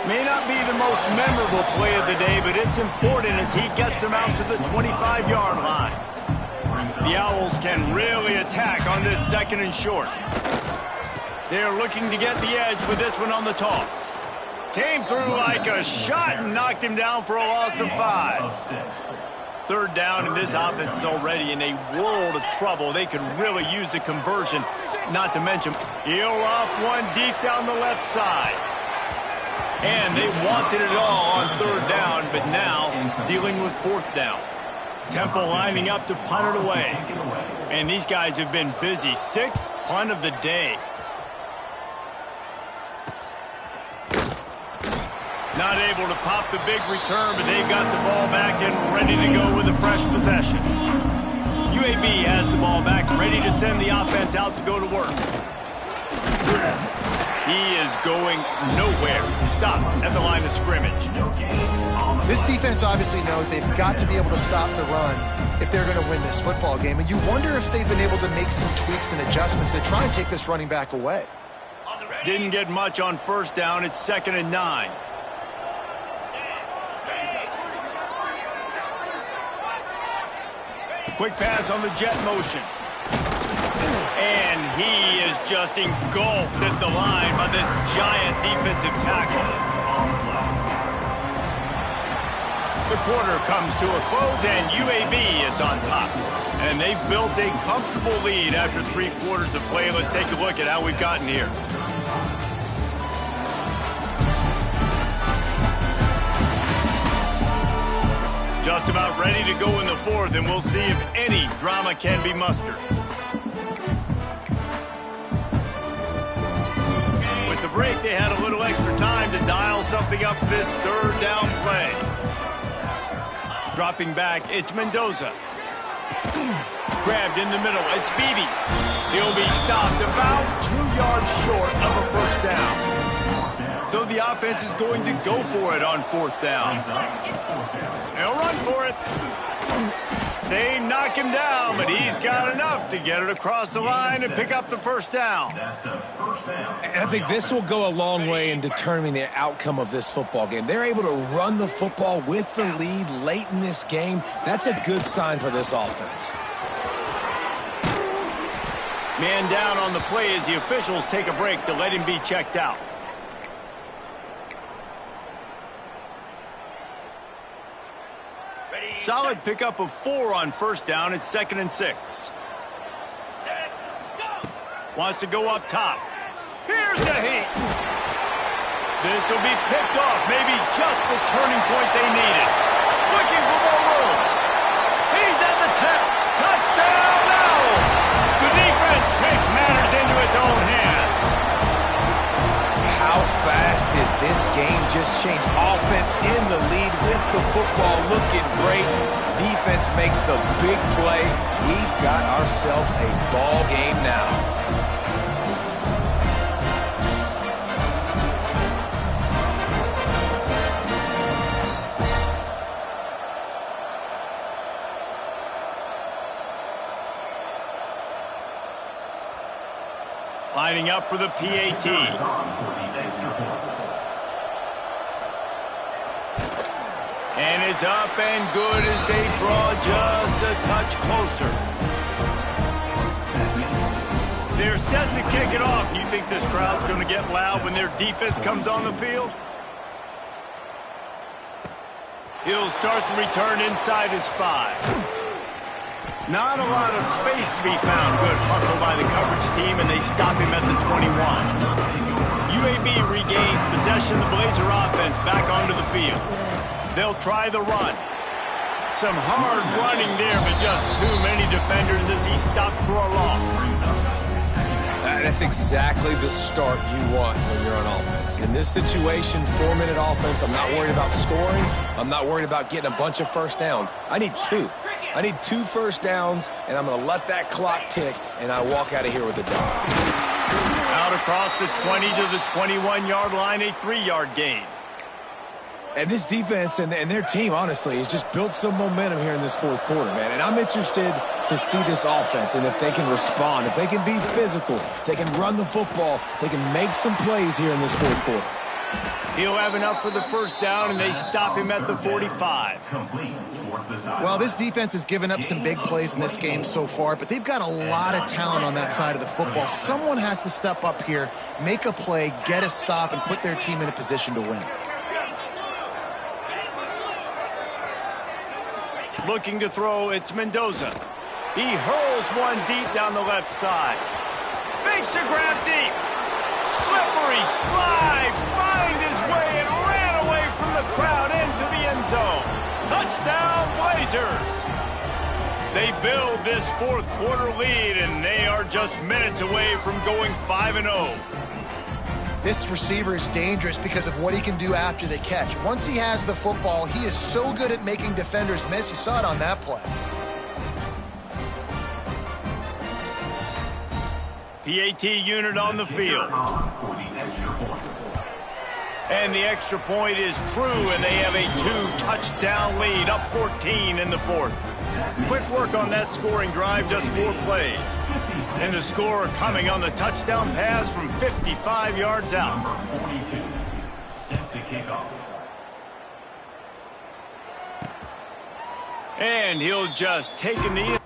May not be the most memorable play of the day, but it's important as he gets them out to the 25-yard line. The Owls can really attack on this 2nd and short. They're looking to get the edge with this one on the toss. Came through like a shot and knocked him down for a loss of 5. 3rd down, and this offense is already in a world of trouble. They could really use a conversion, not to mention he'll off one deep down the left side. And they wanted it all on 3rd down, but now dealing with 4th down. Temple lining up to punt it away. And these guys have been busy. 6th punt of the day. Not able to pop the big return, but they've got the ball back and ready to go with a fresh possession. UAB has the ball back, ready to send the offense out to go to work. He is going nowhere. Stop at the line of scrimmage. This defense obviously knows they've got to be able to stop the run if they're going to win this football game. And you wonder if they've been able to make some tweaks and adjustments to try and take this running back away. Didn't get much on 1st down. It's 2nd and 9. Quick pass on the jet motion. And he is just engulfed at the line by this giant defensive tackle. The quarter comes to a close, and UAB is on top. And they've built a comfortable lead after 3 quarters of play. Let's take a look at how we've gotten here. Just about ready to go in the 4th, and we'll see if any drama can be mustered. With the break, they had a little extra time to dial something up for this 3rd down play. Dropping back, it's Mendoza. Grabbed in the middle, it's Beebe. He'll be stopped about 2 yards short of a 1st down. So the offense is going to go for it on 4th down. They'll run for it. They knock him down, but he's got enough to get it across the line and pick up the 1st down. And I think this will go a long way in determining the outcome of this football game. They're able to run the football with the lead late in this game. That's a good sign for this offense. Man down on the play as the officials take a break to let him be checked out. Solid pickup of 4 on first down. It's 2nd and 6. Wants to go up top. Here's the heat. This will be picked off. Maybe just the turning point they needed. Looking for more room. He's at the 10. Touchdown now. The defense takes matters into its own hands. How fast did this game just change? Offense in the lead with the football looking great. Defense makes the big play. We've got ourselves a ball game now. Lining up for the PAT. And it's up and good as they draw just a touch closer. They're set to kick it off. You think this crowd's going to get loud when their defense comes on the field? He'll start the return inside his 5. Not a lot of space to be found. Good hustle by the coverage team, and they stop him at the 21. UAB regains possession. The Blazer offense back onto the field. They'll try the run. Some hard running there, but just too many defenders as he stopped for a loss. That's exactly the start you want when you're on offense. In this situation, 4-minute offense, I'm not worried about scoring. I'm not worried about getting a bunch of first downs. I need 2. I need 2 first downs, and I'm going to let that clock tick, and I walk out of here with a dog. Out across the 20 to the 21-yard line, a 3-yard gain. And this defense and their team, honestly, has just built some momentum here in this fourth quarter, man. And I'm interested to see this offense and if they can respond, if they can be physical, if they can run the football, they can make some plays here in this fourth quarter. He'll have enough for the first down, and they stop him at the 45. Well, this defense has given up some big plays in this game so far, but they've got a lot of talent on that side of the football. Someone has to step up here, make a play, get a stop, and put their team in a position to win. Looking to throw, it's Mendoza. He hurls one deep down the left side. Makes a grab deep. Slippery slide. Find his way and ran away from the crowd into the end zone. Touchdown, Blazers. They build this fourth quarter lead, and they are just minutes away from going 5-0. This receiver is dangerous because of what he can do after the catch. Once he has the football, he is so good at making defenders miss. You saw it on that play. PAT unit on the field. And the extra point is true, and they have a 2-touchdown lead, up 14 in the fourth. Quick work on that scoring drive, just 4 plays. And the score coming on the touchdown pass from 55 yards out. Number 42, set to kick off. And he'll just take a knee.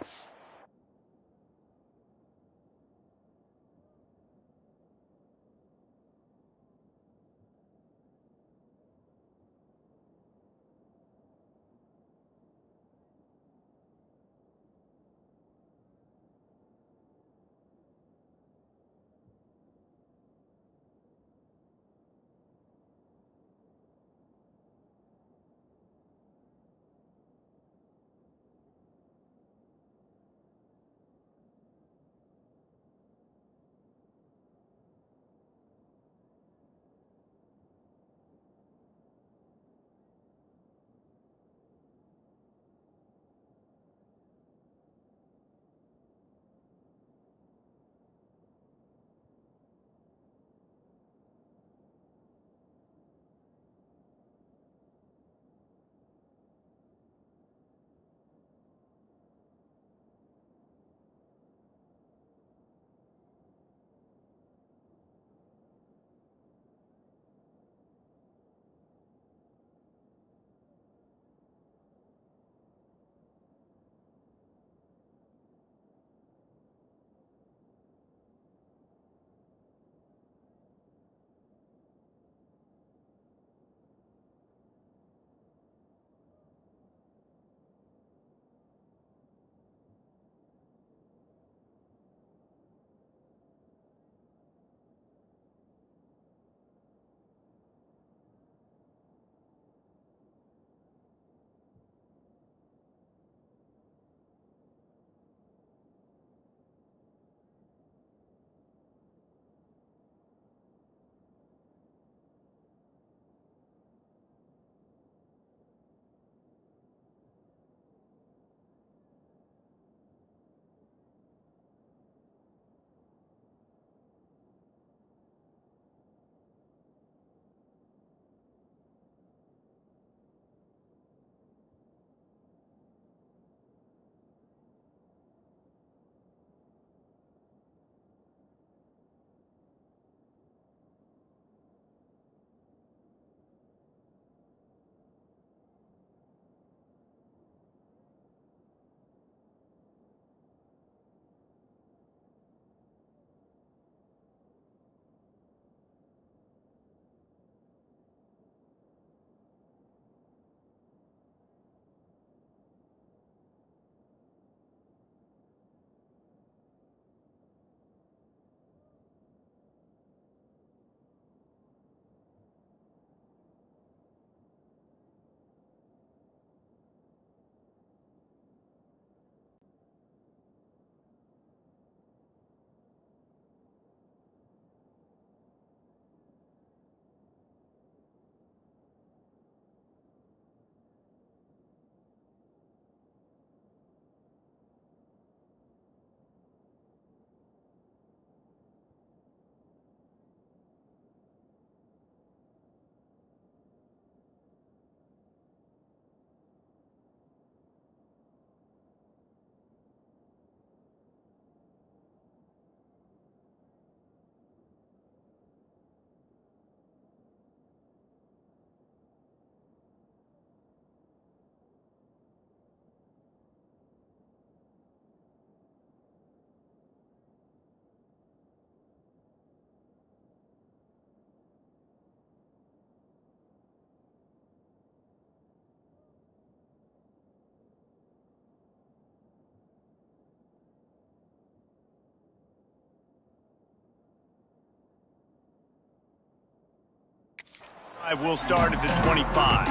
will start at the 25.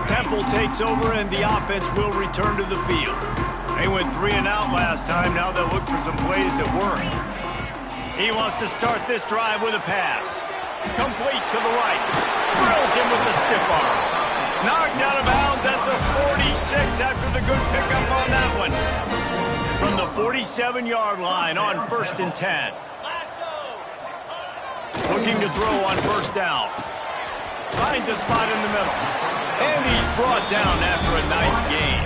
Temple takes over, and the offense will return to the field. They went 3 and out last time. Now they'll look for some plays that work. He wants to start this drive with a pass. Complete to the right. Drills him with the stiff arm. Knocked out of bounds at the 46 after the good pickup on that one. From the 47-yard line on 1st and 10. Looking to throw on 1st down. Finds a spot in the middle. And he's brought down after a nice gain.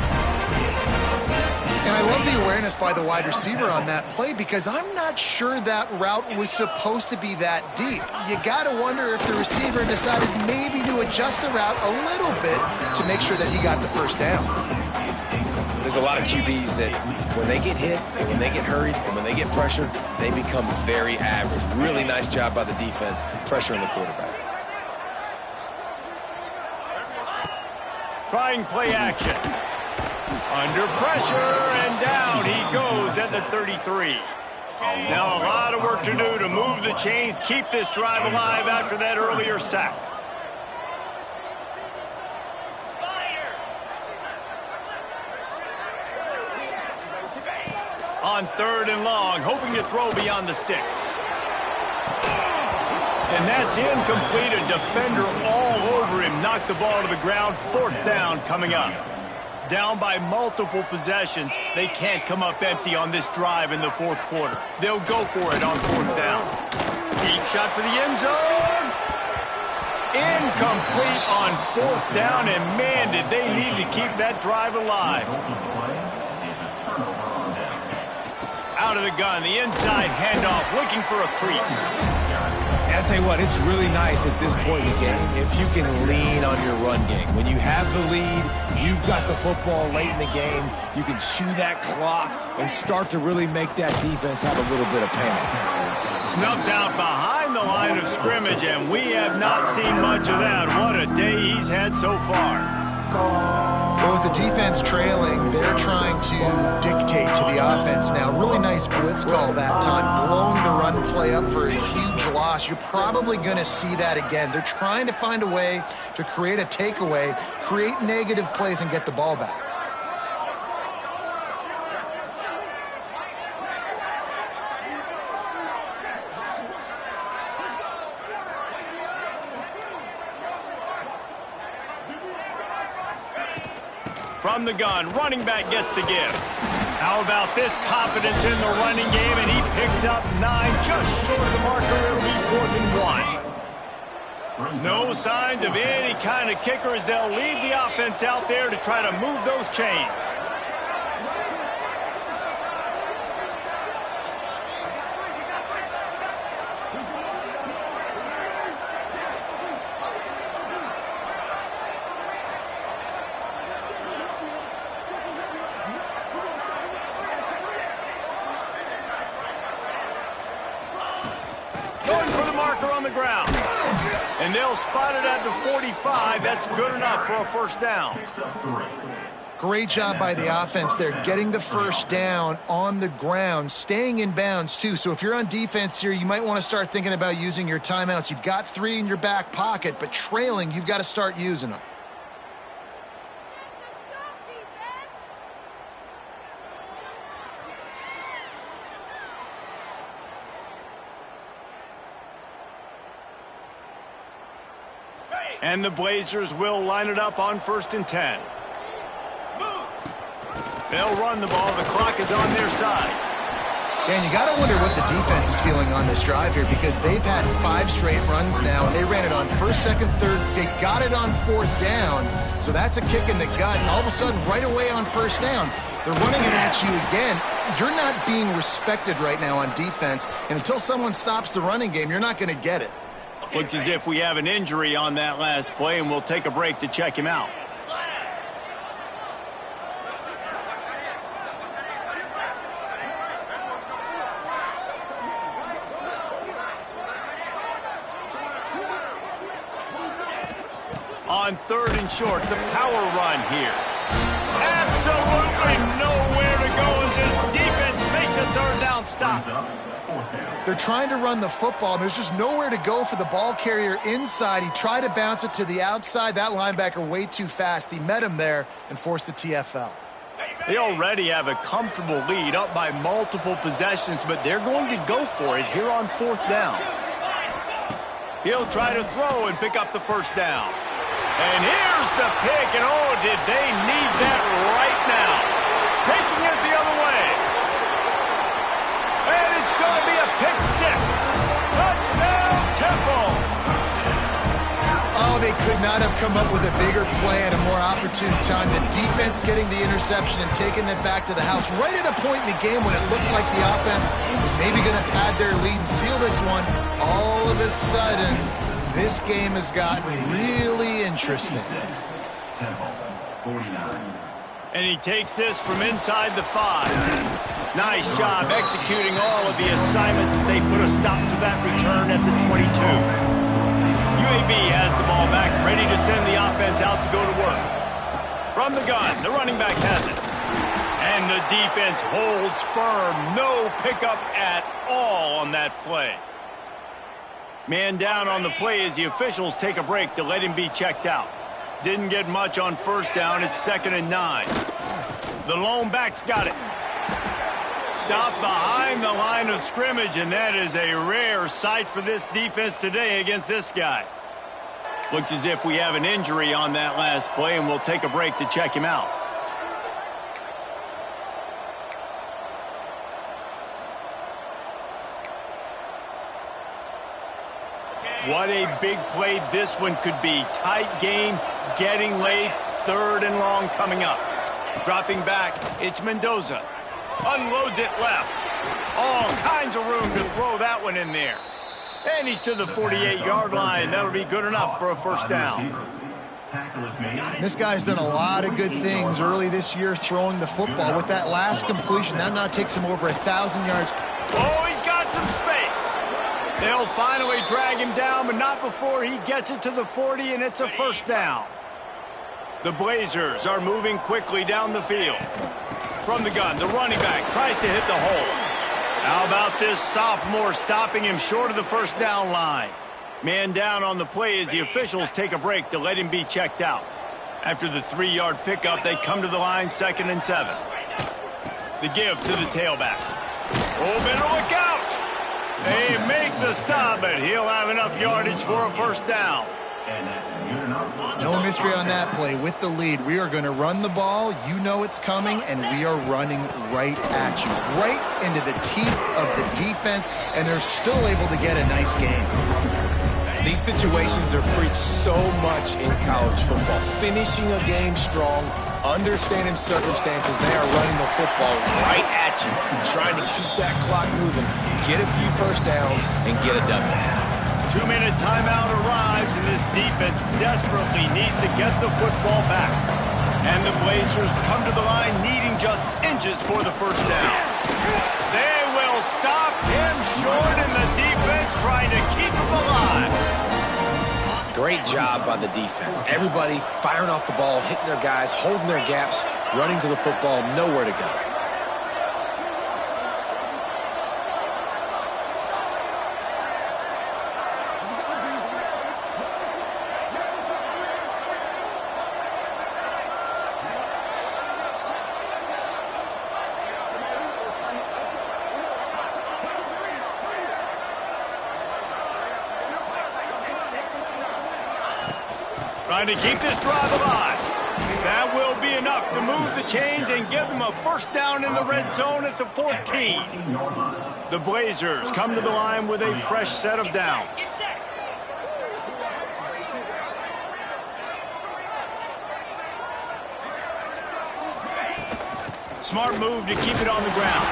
And I love the awareness by the wide receiver on that play because I'm not sure that route was supposed to be that deep. You got to wonder if the receiver decided maybe to adjust the route a little bit to make sure that he got the 1st down. There's a lot of QBs that when they get hit and when they get hurried and when they get pressured, they become very average. Really nice job by the defense, pressuring the quarterback. Trying play action. Under pressure, and down he goes at the 33. Now a lot of work to do to move the chains, keep this drive alive after that earlier sack. On 3rd and long, hoping to throw beyond the sticks. And that's incomplete. A defender all over him. Knocked the ball to the ground. 4th down coming up. Down by multiple possessions. They can't come up empty on this drive in the 4th quarter. They'll go for it on 4th down. Deep shot for the end zone. Incomplete on 4th down. And man, did they need to keep that drive alive. Out of the gun, the inside handoff, looking for a crease. And I'll tell you what, it's really nice at this point in the game if you can lean on your run game. When you have the lead, you've got the football late in the game, you can chew that clock and start to really make that defense have a little bit of panic. Snuffed out behind the line of scrimmage, and we have not seen much of that. What a day he's had so far. But with the defense trailing, they're trying to dictate to the offense now. Really nice blitz call that time, blowing the run play up for a huge loss. You're probably going to see that again. They're trying to find a way to create a takeaway, create negative plays, and get the ball back. From the gun, running back gets to give. How about this confidence in the running game, and he picks up 9, just short of the marker. It'll be 4th and 1. No signs of any kind of kicker as they'll leave the offense out there to try to move those chains. On the ground. And they'll spot it at the 45. That's good enough for a 1st down. Great job by the offense there, getting the 1st down on the ground, staying in bounds too. So if you're on defense here, you might want to start thinking about using your timeouts. You've got 3 in your back pocket, but trailing, you've got to start using them. And the Blazers will line it up on 1st and 10. They'll run the ball. The clock is on their side. And you got to wonder what the defense is feeling on this drive here because they've had 5 straight runs now, and they ran it on 1st, 2nd, 3rd. They got it on 4th down, so that's a kick in the gut. And all of a sudden, right away on 1st down, they're running it at you again. You're not being respected right now on defense, and until someone stops the running game, you're not going to get it. Looks as if we have an injury on that last play, and we'll take a break to check him out. On 3rd and short, the power run here. Absolutely nowhere to go as this defense makes a 3rd down don't stop. They're trying to run the football. There's just nowhere to go for the ball carrier inside. He tried to bounce it to the outside. That linebacker way too fast. He met him there and forced the TFL. They already have a comfortable lead, up by multiple possessions, but they're going to go for it here on 4th down. He'll try to throw and pick up the first down. And here's the pick, and oh, did they need that right now. Taking it the other way. And it's going to be a pick 6. Touchdown, Temple. Oh, they could not have come up with a bigger play at a more opportune time. The defense getting the interception and taking it back to the house right at a point in the game when it looked like the offense was maybe going to pad their lead and seal this one. All of a sudden, this game has gotten really interesting. And he takes this from inside the 5. Nice job executing all of the assignments as they put a stop to that return at the 22. UAB has the ball back, ready to send the offense out to go to work. From the gun, the running back has it. And the defense holds firm. No pickup at all on that play. Man down on the play as the officials take a break to let him be checked out. Didn't get much on 1st down. It's 2nd and 9. The lone back's got it. Stop behind the line of scrimmage, and that is a rare sight for this defense today against this guy. Looks as if we have an injury on that last play, and we'll take a break to check him out. What a big play this one could be. Tight game, getting late, 3rd and long coming up. Dropping back, it's Mendoza. Unloads it left. All kinds of room to throw that one in there. And he's to the 48-yard line. That'll be good enough for a 1st down. This guy's done a lot of good things early this year throwing the football. With that last completion, that now takes him over 1,000 yards. Oh, he's got some space. They'll finally drag him down, but not before he gets it to the 40, and it's a 1st down. The Blazers are moving quickly down the field. From the gun, the running back tries to hit the hole. How about this sophomore stopping him short of the 1st down line? Man down on the play as the officials take a break to let him be checked out. After the 3-yard pickup, they come to the line, 2nd and 7. The give to the tailback. Oh, better look out! They make the stop, but he'll have enough yardage for a 1st down. No mystery on that play. With the lead, we are going to run the ball. You know it's coming, and we are running right at you. Right into the teeth of the defense, and they're still able to get a nice game. These situations are preached so much in college football. Finishing a game strong, understanding circumstances. They are running the football right at you, trying to keep that clock moving, get a few 1st downs, and get a W. 2-minute timeout arrives, and this defense desperately needs to get the football back. And the Blazers come to the line needing just inches for the 1st down. They will stop him short, and the defense trying to keep him alive. Great job by the defense. Everybody firing off the ball, hitting their guys, holding their gaps, running to the football, nowhere to go. Trying to keep this drive alive. That will be enough to move the chains and give them a 1st down in the red zone at the 14. The Blazers come to the line with a fresh set of downs. Smart move to keep it on the ground.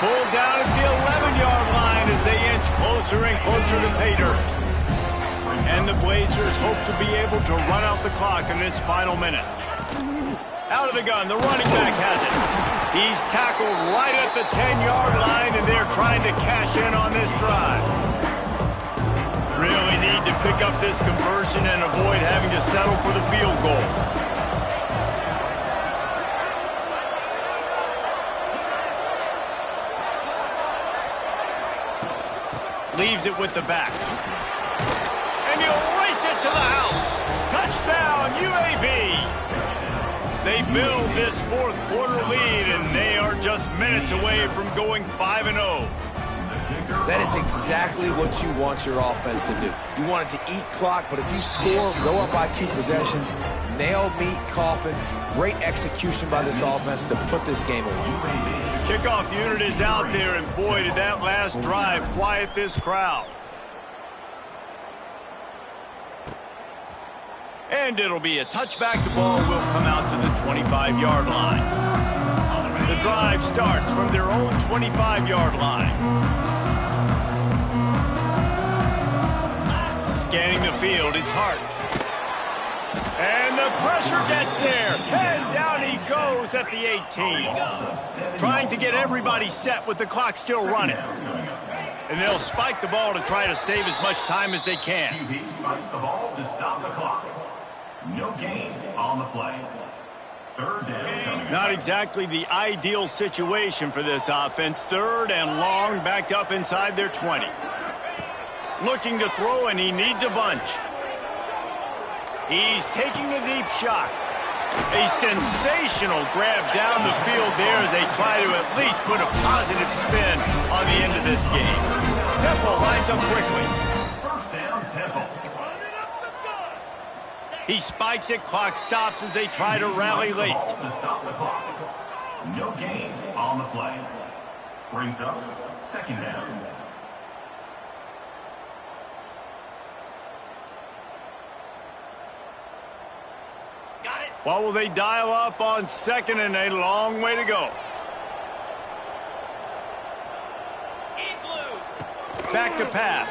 Pulled down at the 11-yard line as they inch closer and closer to pay dirt. And the Blazers hope to be able to run out the clock in this final minute. Out of the gun, the running back has it. He's tackled right at the 10-yard line, and they're trying to cash in on this drive. Really need to pick up this conversion and avoid having to settle for the field goal. Leaves it with the back. And he'll race it to the house. Touchdown, UAB. They build this fourth quarter lead, and they are just minutes away from going 5-0. That is exactly what you want your offense to do. You want it to eat clock, but if you score, go up by 2 possessions, nail, meet, coffin, great execution by this offense to put this game away. The kickoff unit is out there, and boy, did that last drive quiet this crowd. And it'll be a touchback. The ball will come out to the 25-yard line. The drive starts from their own 25-yard line. Scanning the field, it's Hart. And the pressure gets there. And down he goes at the 18. Trying to get everybody set with the clock still running. And they'll spike the ball to try to save as much time as they can. QB spikes the ball to stop the clock. No gain on the play. Third down. Not exactly the ideal situation for this offense. Third and long, backed up inside their 20. Looking to throw, and he needs a bunch. He's taking a deep shot. A sensational grab down the field there as they try to at least put a positive spin on the end of this game. Temple lines up quickly. First down, Temple. He spikes it, clock stops as they try to rally late. To stop the clock. No gain on the play. Brings up second down. What will they dial up on second and a long way to go? Back to pass.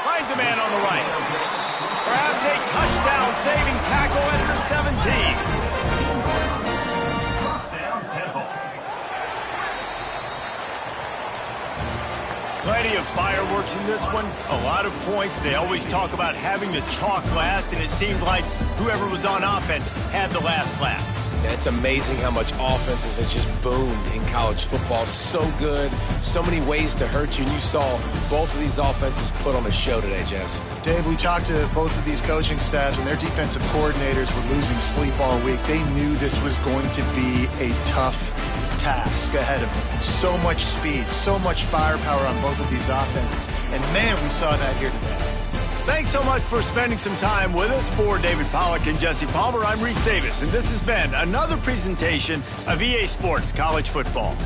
Finds a man on the right. Grabs a touchdown-saving tackle at the 17. First down, Temple. Plenty of fireworks in this one. A lot of points. They always talk about having the chalk last, and it seemed like whoever was on offense had the last laugh. Yeah, it's amazing how much offenses have just boomed in college football. So good, so many ways to hurt you, and you saw both of these offenses put on a show today, Jess. Dave, we talked to both of these coaching staffs, and their defensive coordinators were losing sleep all week. They knew this was going to be a tough task ahead of them. So much speed, so much firepower on both of these offenses. And, man, we saw that here today. Thanks so much for spending some time with us. For David Pollack and Jesse Palmer, I'm Reese Davis, and this has been another presentation of EA Sports College Football.